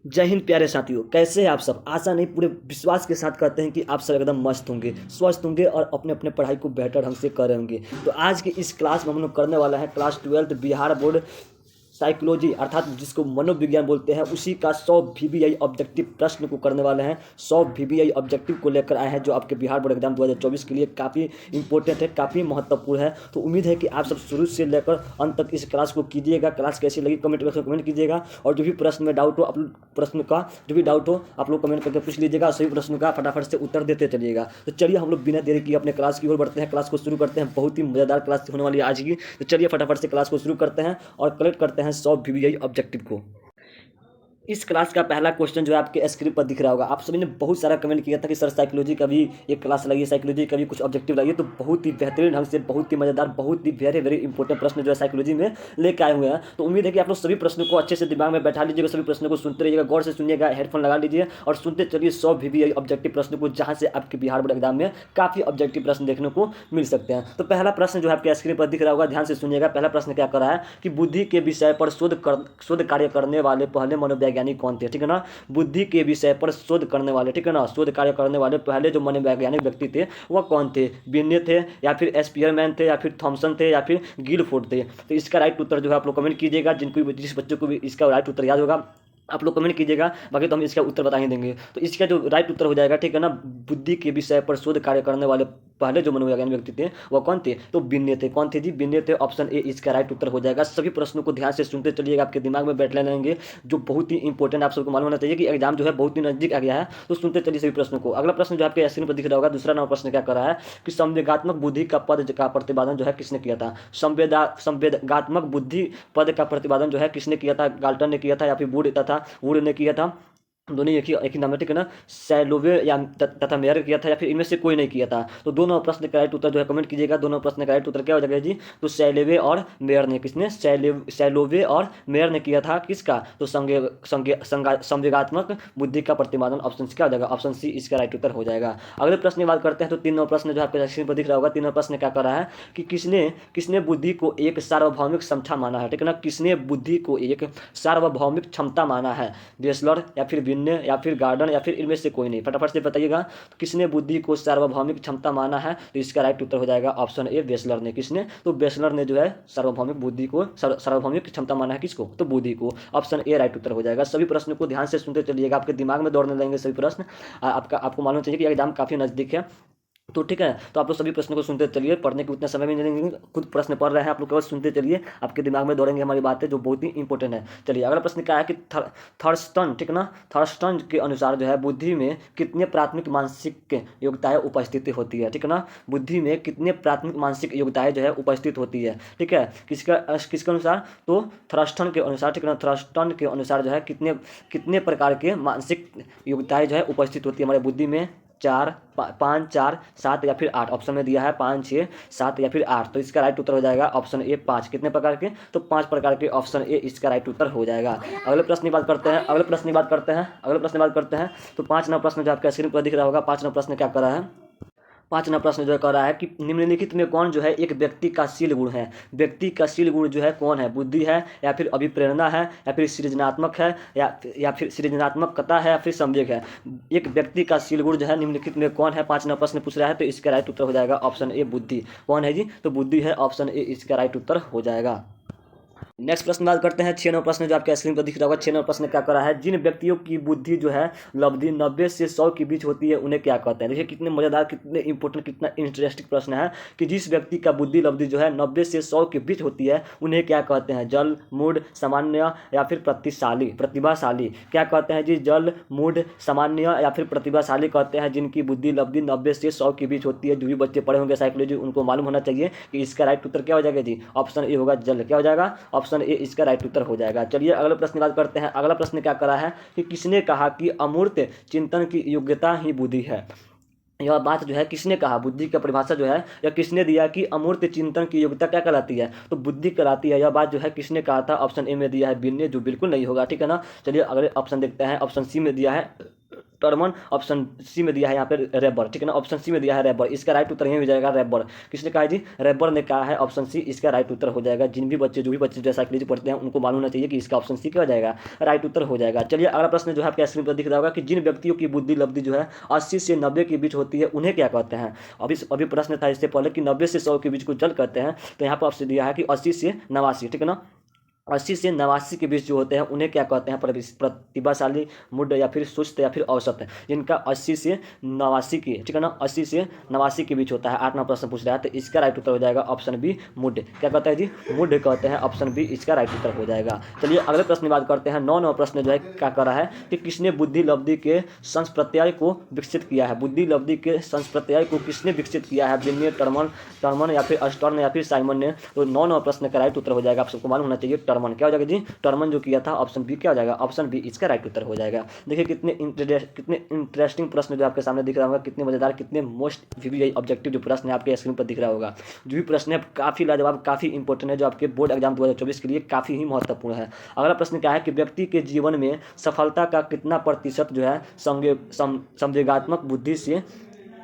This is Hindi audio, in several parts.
जय हिंद प्यारे साथियों, कैसे हैं आप सब। आशा नहीं पूरे विश्वास के साथ कहते हैं कि आप सब एकदम मस्त होंगे, स्वस्थ होंगे और अपने अपने पढ़ाई को बेहतर ढंग से कर रहे होंगे। तो आज की इस क्लास में हम लोग करने वाला है क्लास 12 बिहार बोर्ड साइकोलॉजी अर्थात जिसको मनोविज्ञान बोलते हैं, उसी का 100 VBI ऑब्जेक्टिव प्रश्न को करने वाले हैं। 100 VBI ऑब्जेक्टिव को लेकर आए हैं जो आपके बिहार बोर्ड एग्जाम 2024 के लिए काफ़ी इंपॉर्टेंट है, काफ़ी महत्वपूर्ण है। तो उम्मीद है कि आप सब शुरू से लेकर अंत तक इस क्लास को कीजिएगा। क्लास कैसी लगी कमेंट बॉक्स में कमेंट कीजिएगा, और जो भी प्रश्न में डाउट हो आप लोग प्रश्न का जो भी डाउट हो आप लोग कमेंट करके पूछ लीजिएगा, सभी प्रश्नों का फटाफट से उत्तर देते चलिएगा। तो चलिए हम लोग बिना देरी किए अपने क्लास की ओर बढ़ते हैं, क्लास को शुरू करते हैं। बहुत ही मज़ेदार क्लास होने वाली है आज की। तो चलिए फटाफट से क्लास को शुरू करते हैं और कलेक्ट करते हैं 100 VBI ऑब्जेक्टिव को। इस क्लास का पहला क्वेश्चन जो है आपके स्क्रीन पर दिख रहा होगा। आप सभी ने बहुत सारा कमेंट किया था कि सर साइकोलॉजी का भी एक क्लास लगी, साइकोलॉजी का भी कुछ ऑब्जेक्टिव लगी। तो बहुत ही बेहतरीन ढंग से, बहुत ही मजेदार, बहुत ही वेरी वेरी इंपॉर्टेंट प्रश्न जो है साइकोलॉजी में लेकर आए हुए हैं। तो उम्मीद है कि आप लोग सभी प्रश्नों को अच्छे से दिमाग में बैठा लीजिएगा, सभी प्रश्नों को सुनते रहिएगा, गौर से सुनिएगा, हेडफोन लगा लीजिए और सुनते चलिए 100 VBI ऑब्जेक्टिव प्रश्न को, जहाँ से आपके बिहार बोर्ड एग्जाम में काफ़ी ऑब्जेक्टिव प्रश्न देखने को मिल सकते हैं। तो पहला प्रश्न जो है आपके स्क्रीन पर दिख रहा होगा, ध्यान से सुनिएगा। पहला प्रश्न क्या कर रहा है कि बुद्धि के विषय पर शोध कार्य करने वाले पहले मनोवैज्ञानिक कौन थे। ठीक है ना, बुद्धि के विषय पर शोध करने वाले, ठीक है ना, शोध कार्य करने वाले पहले जो मनोवैज्ञानिक व्यक्ति थे वह कौन थे। बिन्ने थे या फिर स्पीयरमैन थे या फिर थॉमसन थे या फिर गिलफोर्ड थे। तो इसका राइट उत्तर जो है आप लोग कमेंट कीजिएगा। जिस बच्चों को भी इसका राइट उत्तर याद होगा आप लोग कमेंट कीजिएगा, बाकी तो हम इसका उत्तर बता ही देंगे। तो इसका जो राइट उत्तर हो जाएगा, ठीक है ना, बुद्धि के विषय पर शोध कार्य करने वाले पहले जो मनोवैज्ञानिक व्यक्ति थे वह कौन थे, तो बिन्ने थे। कौन थे जी, बिन्ने थे। ऑप्शन ए इसका राइट उत्तर हो जाएगा। सभी प्रश्नों को ध्यान से सुनते चलिएगा, आपके दिमाग में बैठ लेंगे, जो बहुत ही इंपॉर्टेंट आप सबको मालूम होना चाहिए कि एग्जाम जो है बहुत ही नजदीक आ गया है। तो सुनते चलिए सभी प्रश्नों को। अगला प्रश्न जो आपके स्क्रीन पर दिख रहा होगा, दूसरा नंबर प्रश्न क्या कर रहा है कि संवेगात्मक बुद्धि का पद का प्रतिपादन जो है किसने किया था। संवेगात्मक बुद्धि पद का प्रतिपादन जो है किसने किया था। गाल्टन ने किया था या फिर वुड ने किया था। दोनों एक ही नाम है, ठीक है ना। सैलोवे या तथा मेयर किया था या फिर इनमें से कोई नहीं किया था। तो दोनों प्रश्न का राइट उत्तर जो है कमेंट कीजिएगा। दोनों प्रश्न का राइट उत्तर क्या हो जाएगा जी, तो सैलोवे और मेयर ने, किसने, सैलोवे और मेयर ने किया था। किसका, तो संवेगात्मक बुद्धि का प्रतिपादन। ऑप्शन क्या हो जाएगा, ऑप्शन सी इसका राइट उत्तर हो जाएगा। अगले प्रश्न की बात करते हैं। तो तीन नंबर प्रश्न जो आपके स्क्रीन पर दिख रहा होगा, तीन नंबर प्रश्न क्या कर रहा है कि किसने बुद्धि को एक सार्वभौमिक क्षमता माना है। ठीक है ना, किसने बुद्धि को एक सार्वभौमिक क्षमता माना है। वेसलर या फिर बिन्ने या फिर गार्डन या फिर इनमें से कोई नहीं। फटाफट से बताइएगा, तो किसने बुद्धि को सार्वभौमिक क्षमता माना है। तो इसका राइट उत्तर हो जाएगा ऑप्शन ए, वेसलर ने। किसने, तो वेसलर ने जो है सार्वभौमिक बुद्धि को सार्वभौमिक क्षमता माना है। किसको, तो बुद्धि को। ऑप्शन ए राइट उत्तर हो जाएगा। सभी प्रश्नों को ध्यान से सुनते चलिएगा, आपके दिमाग में दौड़ने लगेंगे सभी प्रश्न। आपको मालूम चाहिए कि एग्जाम काफी नजदीक है। तो ठीक है, तो आप लोग सभी प्रश्नों को सुनते चलिए, पढ़ने के उतना समय भी नहीं देंगे, खुद प्रश्न पढ़ रहे हैं आप लोग, केवल सुनते चलिए, आपके दिमाग में दौड़ेंगे हमारी बातें जो बहुत ही इंपॉर्टेंट है। चलिए अगला प्रश्न क्या है कि थर्स्टन, ठीक है ना, थर्स्टन के अनुसार जो है बुद्धि में कितने प्राथमिक मानसिक योग्यताएं उपस्थित होती है। ठीक है ना, बुद्धि में कितने प्राथमिक मानसिक योग्यताएं जो है उपस्थित होती है। ठीक है, किसके अनुसार, तो थर्स्टन के अनुसार, ठीक है ना, थर्स्टन के अनुसार जो है कितने प्रकार के मानसिक योग्यताएं जो है उपस्थित होती है हमारे बुद्धि में। 5, 4, 7 या फिर 8। ऑप्शन में दिया है 5, 6, 7 या फिर 8। तो इसका राइट उत्तर हो जाएगा ऑप्शन ए 5। कितने प्रकार के, तो 5 प्रकार के। ऑप्शन ए इसका राइट उत्तर हो जाएगा। अगले प्रश्न की बात करते हैं, तो 5 नंबर प्रश्न जो आपके स्क्रीन पर दिख रहा होगा, 5 नंबर प्रश्न क्या कर रहा है, 5 नंबर प्रश्न जो है कह रहा है कि निम्नलिखित में कौन जो है एक व्यक्ति का शील गुण है। व्यक्ति का शील गुण जो है कौन है, बुद्धि है या फिर अभिप्रेरणा है या फिर सृजनात्मक है या फिर सृजनात्मकता है या फिर संवेग है। एक व्यक्ति का शील गुण जो है निम्नलिखित में कौन है, 5 नंबर प्रश्न पूछ रहा है। तो इसका राइट उत्तर हो जाएगा ऑप्शन ए, बुद्धि। कौन है जी, तो बुद्धि है। ऑप्शन ए इसका राइट उत्तर हो जाएगा। नेक्स्ट प्रश्न बात करते हैं। 6 नंबर प्रश्न जो आपके स्क्रीन पर दिख रहा होगा, 6 नंबर प्रश्न क्या कर रहा है, जिन व्यक्तियों की बुद्धि जो है लब्धि 90 से 100 के बीच होती है उन्हें क्या कहते हैं। देखिए कितने मजेदार, कितने इंपॉर्टेंट, कितना इंटरेस्टिंग प्रश्न है कि जिस व्यक्ति का बुद्धि लब्धि जो है 90 से 100 के बीच होती है उन्हें क्या कहते हैं। जल, मूड, सामान्य या फिर प्रतिभाशाली। क्या कहते हैं जी, जल, मूड, सामान्य या फिर प्रतिभाशाली कहते हैं जिनकी बुद्धि लब्धि 90 से 100 के बीच होती है। जो भी बच्चे पढ़े होंगे साइकोलॉजी उनको मालूम होना चाहिए कि इसका राइट उत्तर क्या हो जाएगा जी, ऑप्शन ए होगा, जल। क्या हो जाएगा, ऑप्शन ए इसका राइट उत्तर हो जाएगा। चलिए अगले प्रश्न की बात करते हैं। अगला प्रश्न क्या करा है कि किसने कहा कि अमूर्त चिंतन की योग्यता ही बुद्धि है। यह बात जो है किसने कहा, बुद्धि का परिभाषा जो है या किसने दिया कि अमूर्त चिंतन की योग्यता क्या कहलाती है, तो बुद्धि कहलाती है। यह बात जो है किसने कहा था, ऑप्शन ए में दिया है बिन्ने, जो बिल्कुल नहीं होगा। ठीक है ना, चलिए अगले ऑप्शन देखते हैं। ऑप्शन सी में दिया है टर्मन, ऑप्शन सी में दिया है यहाँ पे रेबर, ठीक है ना, ऑप्शन सी में दिया है रेबर, इसका राइट उत्तर यही हो जाएगा रेबर। किसने कहा जी, रेबर ने कहा है, ऑप्शन सी इसका राइट उत्तर हो जाएगा। जो भी बच्चे जो साइकोलॉजी पढ़ते हैं उनको मालूम होना चाहिए कि इसका ऑप्शन सी क्या हो जाएगा, राइट उत्तर हो जाएगा। चलिए अगला प्रश्न जो है आपके स्क्रीन पर दिख रहा होगा कि जिन व्यक्तियों की बुद्धि लब्धि जो है 80 से 90 के बीच होती है उन्हें क्या कहते हैं। अभी प्रश्न था इससे पहले कि 90 से 100 के बीच को जल कहते हैं, तो यहाँ पर आपसे दिया है कि 80 से 89, ठीक है ना, 80 से 89 के बीच जो होते हैं उन्हें क्या कहते हैं, प्रतिभाशाली, मूड या फिर सुस्त या फिर औसत है। जिनका 80 से 89 की, ठीक है ना, 80 से 89 के बीच होता है, 8 9 प्रश्न पूछ रहा है, तो इसका राइट उत्तर हो जाएगा ऑप्शन बी मूड। क्या कहता है जी, मूड कहते हैं, ऑप्शन बी इसका राइट उत्तर हो जाएगा। चलिए अगले प्रश्न की बात करते हैं। 9वां प्रश्न जो है क्या कर रहा है कि किसने बुद्धि लब्धि के संस्प्रत्यय को विकसित किया है। बुद्धि लब्धि के संस्प्रत्यय को किसने विकसित किया है, बिन्ने, टर्मन या फिर अस्टर्न या फिर साइमन ने। तो 9वां प्रश्न का राइट उत्तर हो जाएगा, आप सबको मालूम होना चाहिए, टर्मन। क्या हो जाएगा जी, टर्मन जो किया था, ऑप्शन बी क्या हो जाएगा, ऑप्शन बी इसका राइट उत्तर हो जाएगा। देखिए कितने इंटरेस्टिंग प्रश्न जो आपके सामने दिख रहा होगा, कितने मजेदार, कितने मोस्ट वीवीआई ऑब्जेक्टिव जो प्रश्न है आपके स्क्रीन पर दिख रहा होगा। जो भी प्रश्न है काफी लाजवाब, काफी इंपॉर्टेंट है, जो आपके बोर्ड एग्जाम 2024 के लिए काफी ही महत्वपूर्ण है। अगला प्रश्न क्या है कि व्यक्ति के जीवन में सफलता का कितना प्रतिशत जो है संवेगात्मक बुद्धि से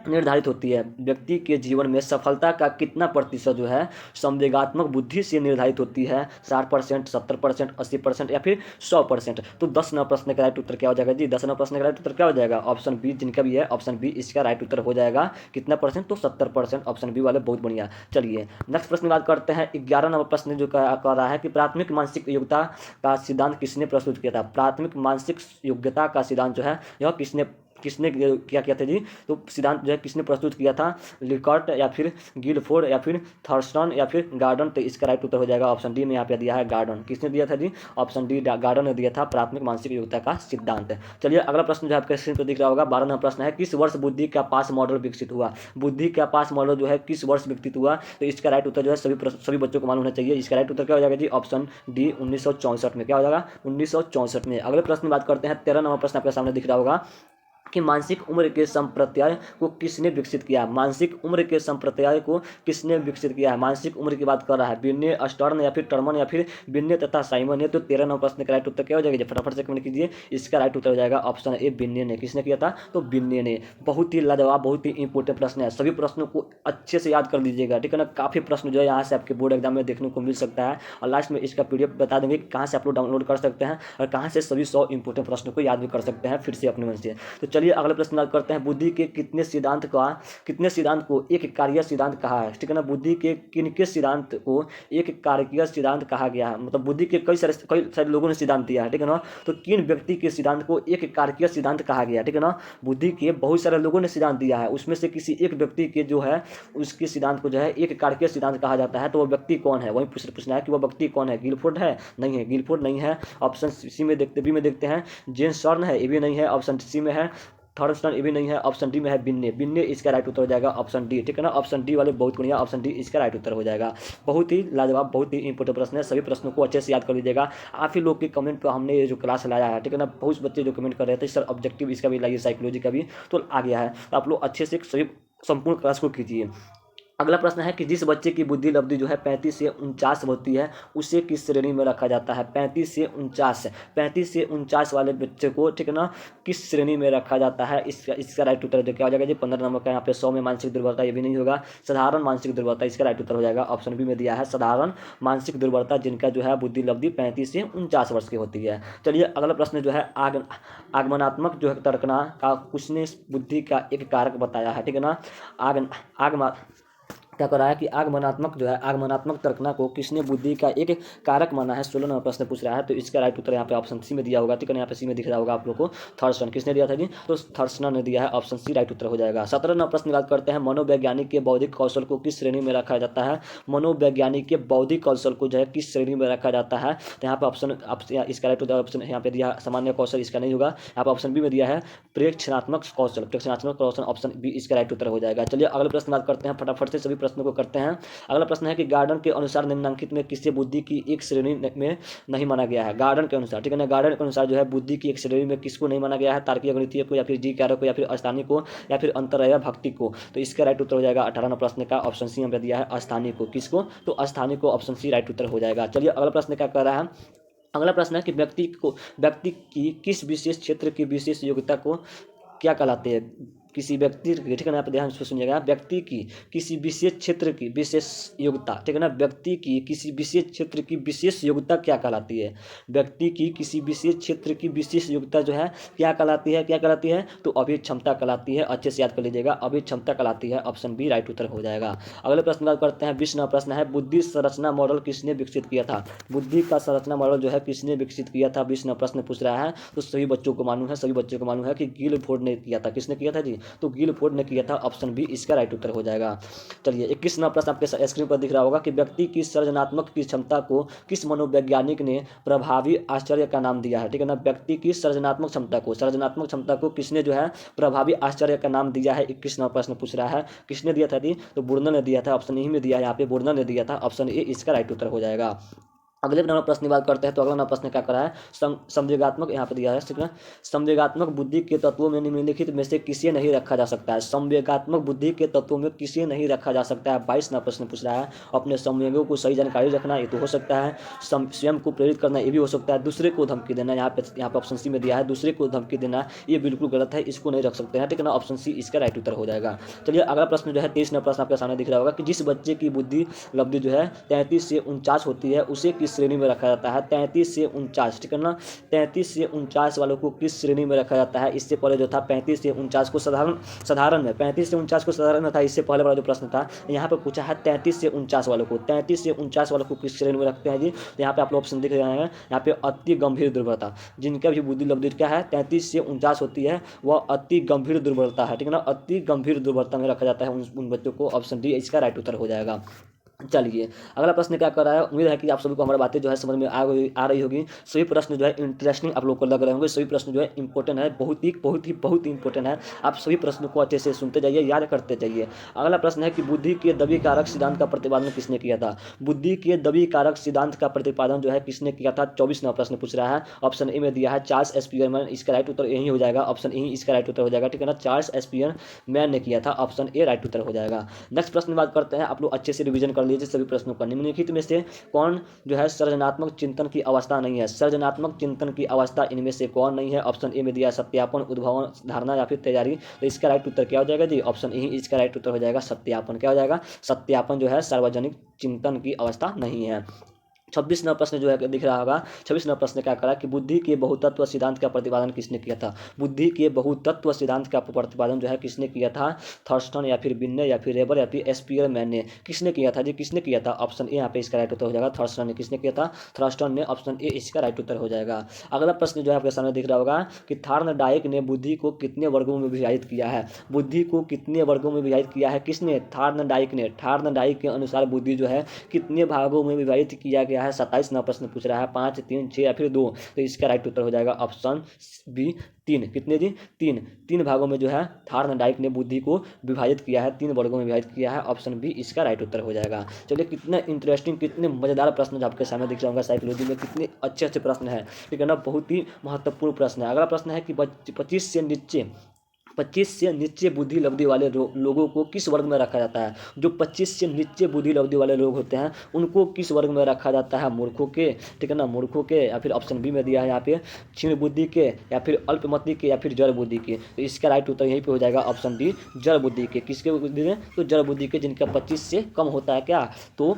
निर्धारित होती है। व्यक्ति के जीवन में सफलता का कितना प्रतिशत जो है संवेगात्मक बुद्धि से निर्धारित होती है, 60%, 70%, 80% या फिर 100%। तो 10वां प्रश्न का राइट उत्तर क्या हो जाएगा जी, 10वां प्रश्न का राइट उत्तर क्या हो जाएगा, ऑप्शन बी, जिनका भी है ऑप्शन बी इसका राइट उत्तर हो जाएगा। कितना परसेंट, तो 70%, ऑप्शन बी वाले बहुत बढ़िया। चलिए नेक्स्ट प्रश्न की बात करते हैं। 11वां प्रश्न जो कह रहा है कि प्राथमिक मानसिक योग्यता का सिद्धांत किसने प्रस्तुत किया था। प्राथमिक मानसिक योग्यता का सिद्धांत जो है यह किसने क्या किया था जी, तो सिद्धांत जो है किसने प्रस्तुत किया था, लिकर्ट या फिर गिलफोर्ड या फिर थर्स्टन या फिर गार्डन। तो इसका राइट उत्तर हो जाएगा ऑप्शन डी में यहाँ पे दिया है गार्डन। किसने दिया था जी, ऑप्शन डी गार्डन ने दिया था प्राथमिक मानसिक योग्यता का सिद्धांत। चलिए अगला प्रश्न जो आपके स्क्रीन पर दिख रहा होगा, 12वां प्रश्न है, किस वर्ष बुद्धि का पास मॉडल विकसित हुआ। बुद्धि का पास मॉडल जो है किस वर्ष विकसित हुआ, तो इसका राइट उत्तर जो है सभी बच्चों को मालूम होना चाहिए। इसका राइट उत्तर क्या हो जाएगा जी, ऑप्शन डी 1964 में। क्या हो जाएगा, 1964 में। अगले प्रश्न की बात करते हैं। 13वां प्रश्न आपके सामने दिख रहा होगा कि मानसिक उम्र के संप्रत्यय को किसने विकसित किया। मानसिक उम्र के संप्रत्यय को किसने विकसित किया है। मानसिक उम्र की बात कर रहा है, बिन्ने, अस्टर्न या फिर टर्मन या फिर बिन्ने तथा साइमन ने। तो 13वां प्रश्न का राइट उत्तर क्या हो जाएगा, फटाफट से कमेंट कीजिए। इसका राइट उत्तर हो जाएगा ऑप्शन ए बिन्ने ने। किसने किया था, तो बिन्ने ने। बहुत ही लाजवाब, बहुत ही इंपॉर्टेंट प्रश्न है, सभी प्रश्नों को अच्छे से याद कर लीजिएगा, ठीक है ना। काफी प्रश्न जो है यहाँ से आपके बोर्ड एग्जाम में देखने को मिल सकता है, और लास्ट में इसका पीडीएफ बता देंगे कहाँ से आप लोग डाउनलोड कर सकते हैं और कहाँ से सभी 100 इंपॉर्टेंट प्रश्नों को याद भी कर सकते हैं फिर से अपने मन से। तो चलिए अगले प्रश्न करते हैं। बुद्धि के कितने सिद्धांत को एक कार्य सिद्धांत कहा है, ठीक है ना। बुद्धि के किनके सिद्धांत को एक कार्य सिद्धांत कहा गया है, मतलब बुद्धि के कई सारे लोगों ने सिद्धांत दिया है, ठीक है ना। तो किन व्यक्ति के सिद्धांत को एक कार्य सिद्धांत कहा गया, ठीक है ना। बुद्धि के बहुत सारे लोगों ने सिद्धांत दिया है, उसमें से किसी एक व्यक्ति के जो है उसके सिद्धांत को जो है एक कार्य सिद्धांत कहा जाता है। तो वो व्यक्ति कौन है, वही पूछना है कि वो व्यक्ति कौन है। गिलफोर्ड है, नहीं है, गिलफोर्ड नहीं है, ऑप्शन सी में देखते हैं। जेम्स सर्न है, ये भी नहीं है, ऑप्शन सी में है। थर्स्टन ये भी नहीं है, ऑप्शन डी में है बिन्ने इसका राइट उत्तर हो जाएगा ऑप्शन डी, ठीक है ना। ऑप्शन डी वाले बहुत बढ़िया, ऑप्शन डी इसका राइट उत्तर हो जाएगा। बहुत ही लाजवाब, बहुत ही इंपॉर्टेंट प्रश्न है, सभी प्रश्नों को अच्छे से याद कर लीजिएगा। आप ही लोग के कमेंट पर हमने ये जो क्लास लाया है, ठीक है ना, बहुत बच्चे जो कमेंट कर रहे थे सर ऑब्जेक्टिव इसका भी लाइए, साइकोलॉजी का भी, तो आ गया है। तो आप लोग अच्छे से सभी संपूर्ण क्लास को कीजिए। अगला प्रश्न है कि जिस बच्चे की बुद्धि लब्धि जो है 35 से 49 होती है उसे किस श्रेणी में रखा जाता है। 35 से 49 वाले बच्चे को, ठीक है ना, किस श्रेणी में रखा जाता है। इसका राइट उत्तर जो क्या हो जाएगा जी, 15 नंबर का यहाँ पे 100 में मानसिक दुर्बलता, ये भी नहीं होगा। साधारण मानसिक दुर्बलता, इसका राइट उत्तर हो जाएगा ऑप्शन बी में दिया है साधारण मानसिक दुर्बलता, जिनका जो है बुद्धि लब्धि 35 से 49 वर्ष की होती है। चलिए अगला प्रश्न जो है आगमनात्मक जो है तर्कना का उसने बुद्धि का एक कारक बताया है, ठीक है ना। क्या कर रहा है कि आगमनात्मक तर्कना को किसने बुद्धि का एक कारक माना है। 16 नंबर प्रश्न पूछ रहा है, तो इसका राइट उत्तर यहाँ पे ऑप्शन सी में दिया होगा, ठीक है, यहाँ पे सी में दिख रहा होगा आप लोग को। थर्स्टन किसने दिया था जी, तो थर्स्टन ने दिया है, ऑप्शन सी राइट उत्तर हो जाएगा। 17 नंबर प्रश्न बात करते हैं। मनोवैज्ञानिक के बौद्धिक कौशल को किस श्रेणी में रखा जाता है। मनोवैज्ञानिक के बौद्धिक कौशल को जो है किस श्रेणी में रखा जाता है। तो यहाँ पे ऑप्शन इसका राइट उत्तर ऑप्शन यहाँ पे दिया सामान्य कौशल, इसका नहीं होगा। यहाँ पे ऑप्शन बी में दिया है प्रेक्षणात्मक कौशल, ऑप्शन बी इसका राइट उत्तर हो जाएगा। चलिए अगले प्रश्न बात करते हैं, फटाफट से सभी प्रश्नों को करते हैं। अगला प्रश्न है कि गार्डन के अनुसार निम्नलिखित में किसी बुद्धि की एक श्रेणी में नहीं माना गया है। गार्डन के अनुसार, ठीक है ना, गार्डन के अनुसार जो है बुद्धि की एक श्रेणी में किसको नहीं माना गया है। तार्किक गणितीय को, या फिर जी कारक को, या फिर अस्थानी को, या फिर अंतरय भक्ति को। तो इसका राइट उत्तर हो जाएगा 18 प्रश्न का ऑप्शन सी में दिया है अस्थानी को। किसको, तो अस्थानी को, ऑप्शन सी राइट उत्तर हो जाएगा। चलिए अगला प्रश्न क्या कर रहा है। अगला प्रश्न है कि व्यक्ति की किस विशेष क्षेत्र की विशेष योग्यता को क्या कहलाती है? किसी व्यक्ति, ठीक है ना, आप ध्यान से सुनिएगा, व्यक्ति की किसी विशेष क्षेत्र की विशेष योग्यता, ठीक है ना, व्यक्ति की किसी विशेष क्षेत्र की विशेष योग्यता क्या कहलाती है? व्यक्ति की किसी विशेष क्षेत्र की विशेष योग्यता जो है क्या कहलाती है? क्या कहलाती है? तो अभिट क्षमता कहलाती है। अच्छे से याद कर लीजिएगा, अभिट क्षमता कहलाती है। ऑप्शन बी राइट उत्तर हो जाएगा। अगले प्रश्न बात करते हैं। 20वां प्रश्न है, बुद्धि संरचना मॉडल किसने विकसित किया था? बुद्धि का संरचना मॉडल जो है किसने विकसित किया था? 20वां प्रश्न पूछ रहा है, तो सभी बच्चों को मालूम है, सभी बच्चों को मालूम है कि गिलफोर्ड ने किया था। किसने किया था जी? तो गिलफोर्ड ने किया था। ऑप्शन बी इसका राइट उत्तर हो जाएगा। चलिए 21वां प्रश्न आपके स्क्रीन पर दिख रहा होगा कि व्यक्ति की सृजनात्मक की क्षमता को किस मनोवैज्ञानिक ने प्रभावी आश्चर्य का नाम दिया है? ठीक है ना, व्यक्ति की सृजनात्मक क्षमता को किसने जो है प्रभावी आश्चर्य का नाम दिया है? 21वां प्रश्न पूछ रहा है, किसने दिया था जी? तो बुर्नल ने दिया था। ऑप्शन ई में दिया है यहाँ पे, बुर्नल ने दिया था। ऑप्शन ए इसका राइट उत्तर हो जाएगा। अगले नंबर प्रश्न की बात करते हैं, तो अगला नंबर प्रश्न क्या कर रहा है? संवेगात्मक, यहाँ पे दिया है, ठीक है, संवेगात्मक बुद्धि के तत्वों में निम्नलिखित में से किसे नहीं रखा जा सकता है? संवेगात्मक बुद्धि के तत्वों में किसे नहीं रखा जा सकता है? 22वां प्रश्न पूछ रहा है। अपने संवेगों को सही जानकारी रखना, ये तो हो सकता है। स्वयं को प्रेरित करना, ये भी हो सकता है। दूसरे को धमकी देना, यहाँ पे ऑप्शन सी में दिया है, दूसरे को धमकी देना, ये बिल्कुल गलत है, इसको नहीं रख सकते हैं, ठीक है ना। ऑप्शन सी इसका राइट उत्तर हो जाएगा। चलिए अगला प्रश्न जो है 23वां प्रश्न आपके सामने दिख रहा होगा कि जिस बच्चे की बुद्धि लब्धि जो है 33 से 49 होती है, उसे किस श्रेणी में रखा जाता है? 33 से 49, ठीक है ना, 33 से 49 वालों को किस श्रेणी में रखा जाता है? इससे पहले जो था 35 से 49 को साधारण में, 35 से 49 को साधारण में था। इससे पहले वाला जो प्रश्न था यहाँ पे पूछा है 33 से 49 वालों को, 33 से 49 वालों को किस श्रेणी में रखते हैं जी? तो यहाँ पे आप लोग ऑप्शन दिख रहे हैं, यहाँ पे अति गंभीर दुर्बलता, जिनका भी बुद्धि लब्धि क्या है 33 से 49 होती है, वह अति गंभीर दुर्बलता है, ठीक है ना, अति गंभीर दुर्बलता में रखा जाता है उन बच्चों को। ऑप्शन डी इसका राइट उत्तर हो जाएगा। चलिए अगला प्रश्न क्या कर रहा है? उम्मीद है कि आप सभी को हमारी बातें जो है समझ में आ रही होगी। सभी प्रश्न जो है इंटरेस्टिंग आप लोग को लग रहे होंगे, सभी प्रश्न जो है इंपॉर्टेंट है, बहुत ही इंपॉर्टेंट है। आप सभी प्रश्नों को अच्छे से सुनते जाइए, याद करते जाइए। अगला प्रश्न है कि बुद्धि के दबी कारक सिद्धांत का प्रतिपादन किसने किया था? बुद्धि के दबी कारक सिद्धांत का प्रतिपादन जो है किसने किया था? 24वां प्रश्न पूछ रहा है। ऑप्शन ए में दिया है चार्ल्स स्पीयरमैन, इसका राइट उत्तर यही हो जाएगा। ऑप्शन ए इसका राइट उत्तर हो जाएगा, ठीक है ना, चार्ल्स स्पीयरमैन ने किया था। ऑप्शन ए राइट उत्तर हो जाएगा। नेक्स्ट प्रश्न बात करते हैं, आप लोग अच्छे से रिविजन कर लीजिए सभी प्रश्नों का। निम्नलिखित में से कौन जो है सृजनात्मक चिंतन की अवस्था नहीं है? सृजनात्मक चिंतन की अवस्था इनमें से कौन नहीं है? ऑप्शन ए में दिया सत्यापन, उद्भावन, धारणा या फिर तैयारी। तो इसका राइट उत्तर क्या हो जाएगा जी? ऑप्शन ए इसका राइट उत्तर हो जाएगा, सत्यापन। क्या हो जाएगा? सत्यापन जो है सार्वजनिक चिंतन की अवस्था नहीं है। 26वां प्रश्न जो है दिख रहा होगा। 26वां प्रश्न क्या करा कि बुद्धि के बहुतत्व सिद्धांत का प्रतिपादन किसने किया था? बुद्धि के बहुतत्व सिद्धांत का प्रतिपादन जो है किसने किया था? थर्स्टन या फिर बिन्ने या फिर रेबर या फिर स्पीयरमैन ने। किसने किया था जी? किसने किया था? ऑप्शन ए यहाँ पे इसका राइट उत्तर हो जाएगा, थर्स्टन ने। किसने किया था? थर्स्टन ने। ऑप्शन ए इसका राइट उत्तर हो जाएगा। अगला प्रश्न जो है आपके सामने दिख रहा होगा कि थार्नडाइक ने बुद्धि को कितने वर्गों में विभाजित किया है? बुद्धि को कितने वर्गों में विभाजित किया है? किसने? थार्नडाइक ने। थार्नडाइक के अनुसार बुद्धि जो है कितने भागों में विभाजित किया गया है? 27वां प्रश्न पूछ रहा है, 5, 3, 6 या फिर 2। तो इसका राइट उत्तर हो जाएगा ऑप्शन बी 3। कितने जी? 3 भागों में जो है थार्नडाइक ने बुद्धि को विभाजित किया है, 3 वर्गों में विभाजित किया है। ऑप्शन बी इसका राइट उत्तर हो जाएगा। चलिए कितने इंटरेस्टिंग, कितने मजेदार प्रश्न आपके सामने दिख रहा होगा। साइकोलॉजी में कितने अच्छे प्रश्न है, ठीक है ना, बहुत ही महत्वपूर्ण प्रश्न है। अगला प्रश्न है कि 25 से नीचे बुद्धि लब्धि वाले लोगों को किस वर्ग में रखा जाता है? जो 25 से नीचे बुद्धि लब्धि वाले लोग होते हैं उनको किस वर्ग में रखा जाता है? मूर्खों के, ठीक है ना, मूर्खों के, या फिर ऑप्शन बी में दिया है यहाँ पे क्षीण बुद्धि के, या फिर अल्पमति के, या फिर जड़ बुद्धि के। तो इसका राइट उत्तर यहीं पे हो जाएगा, ऑप्शन डी जड़ बुद्धि के। किसके बुद्धि में? तो जड़ बुद्धि के, जिनका 25 से कम होता है क्या? तो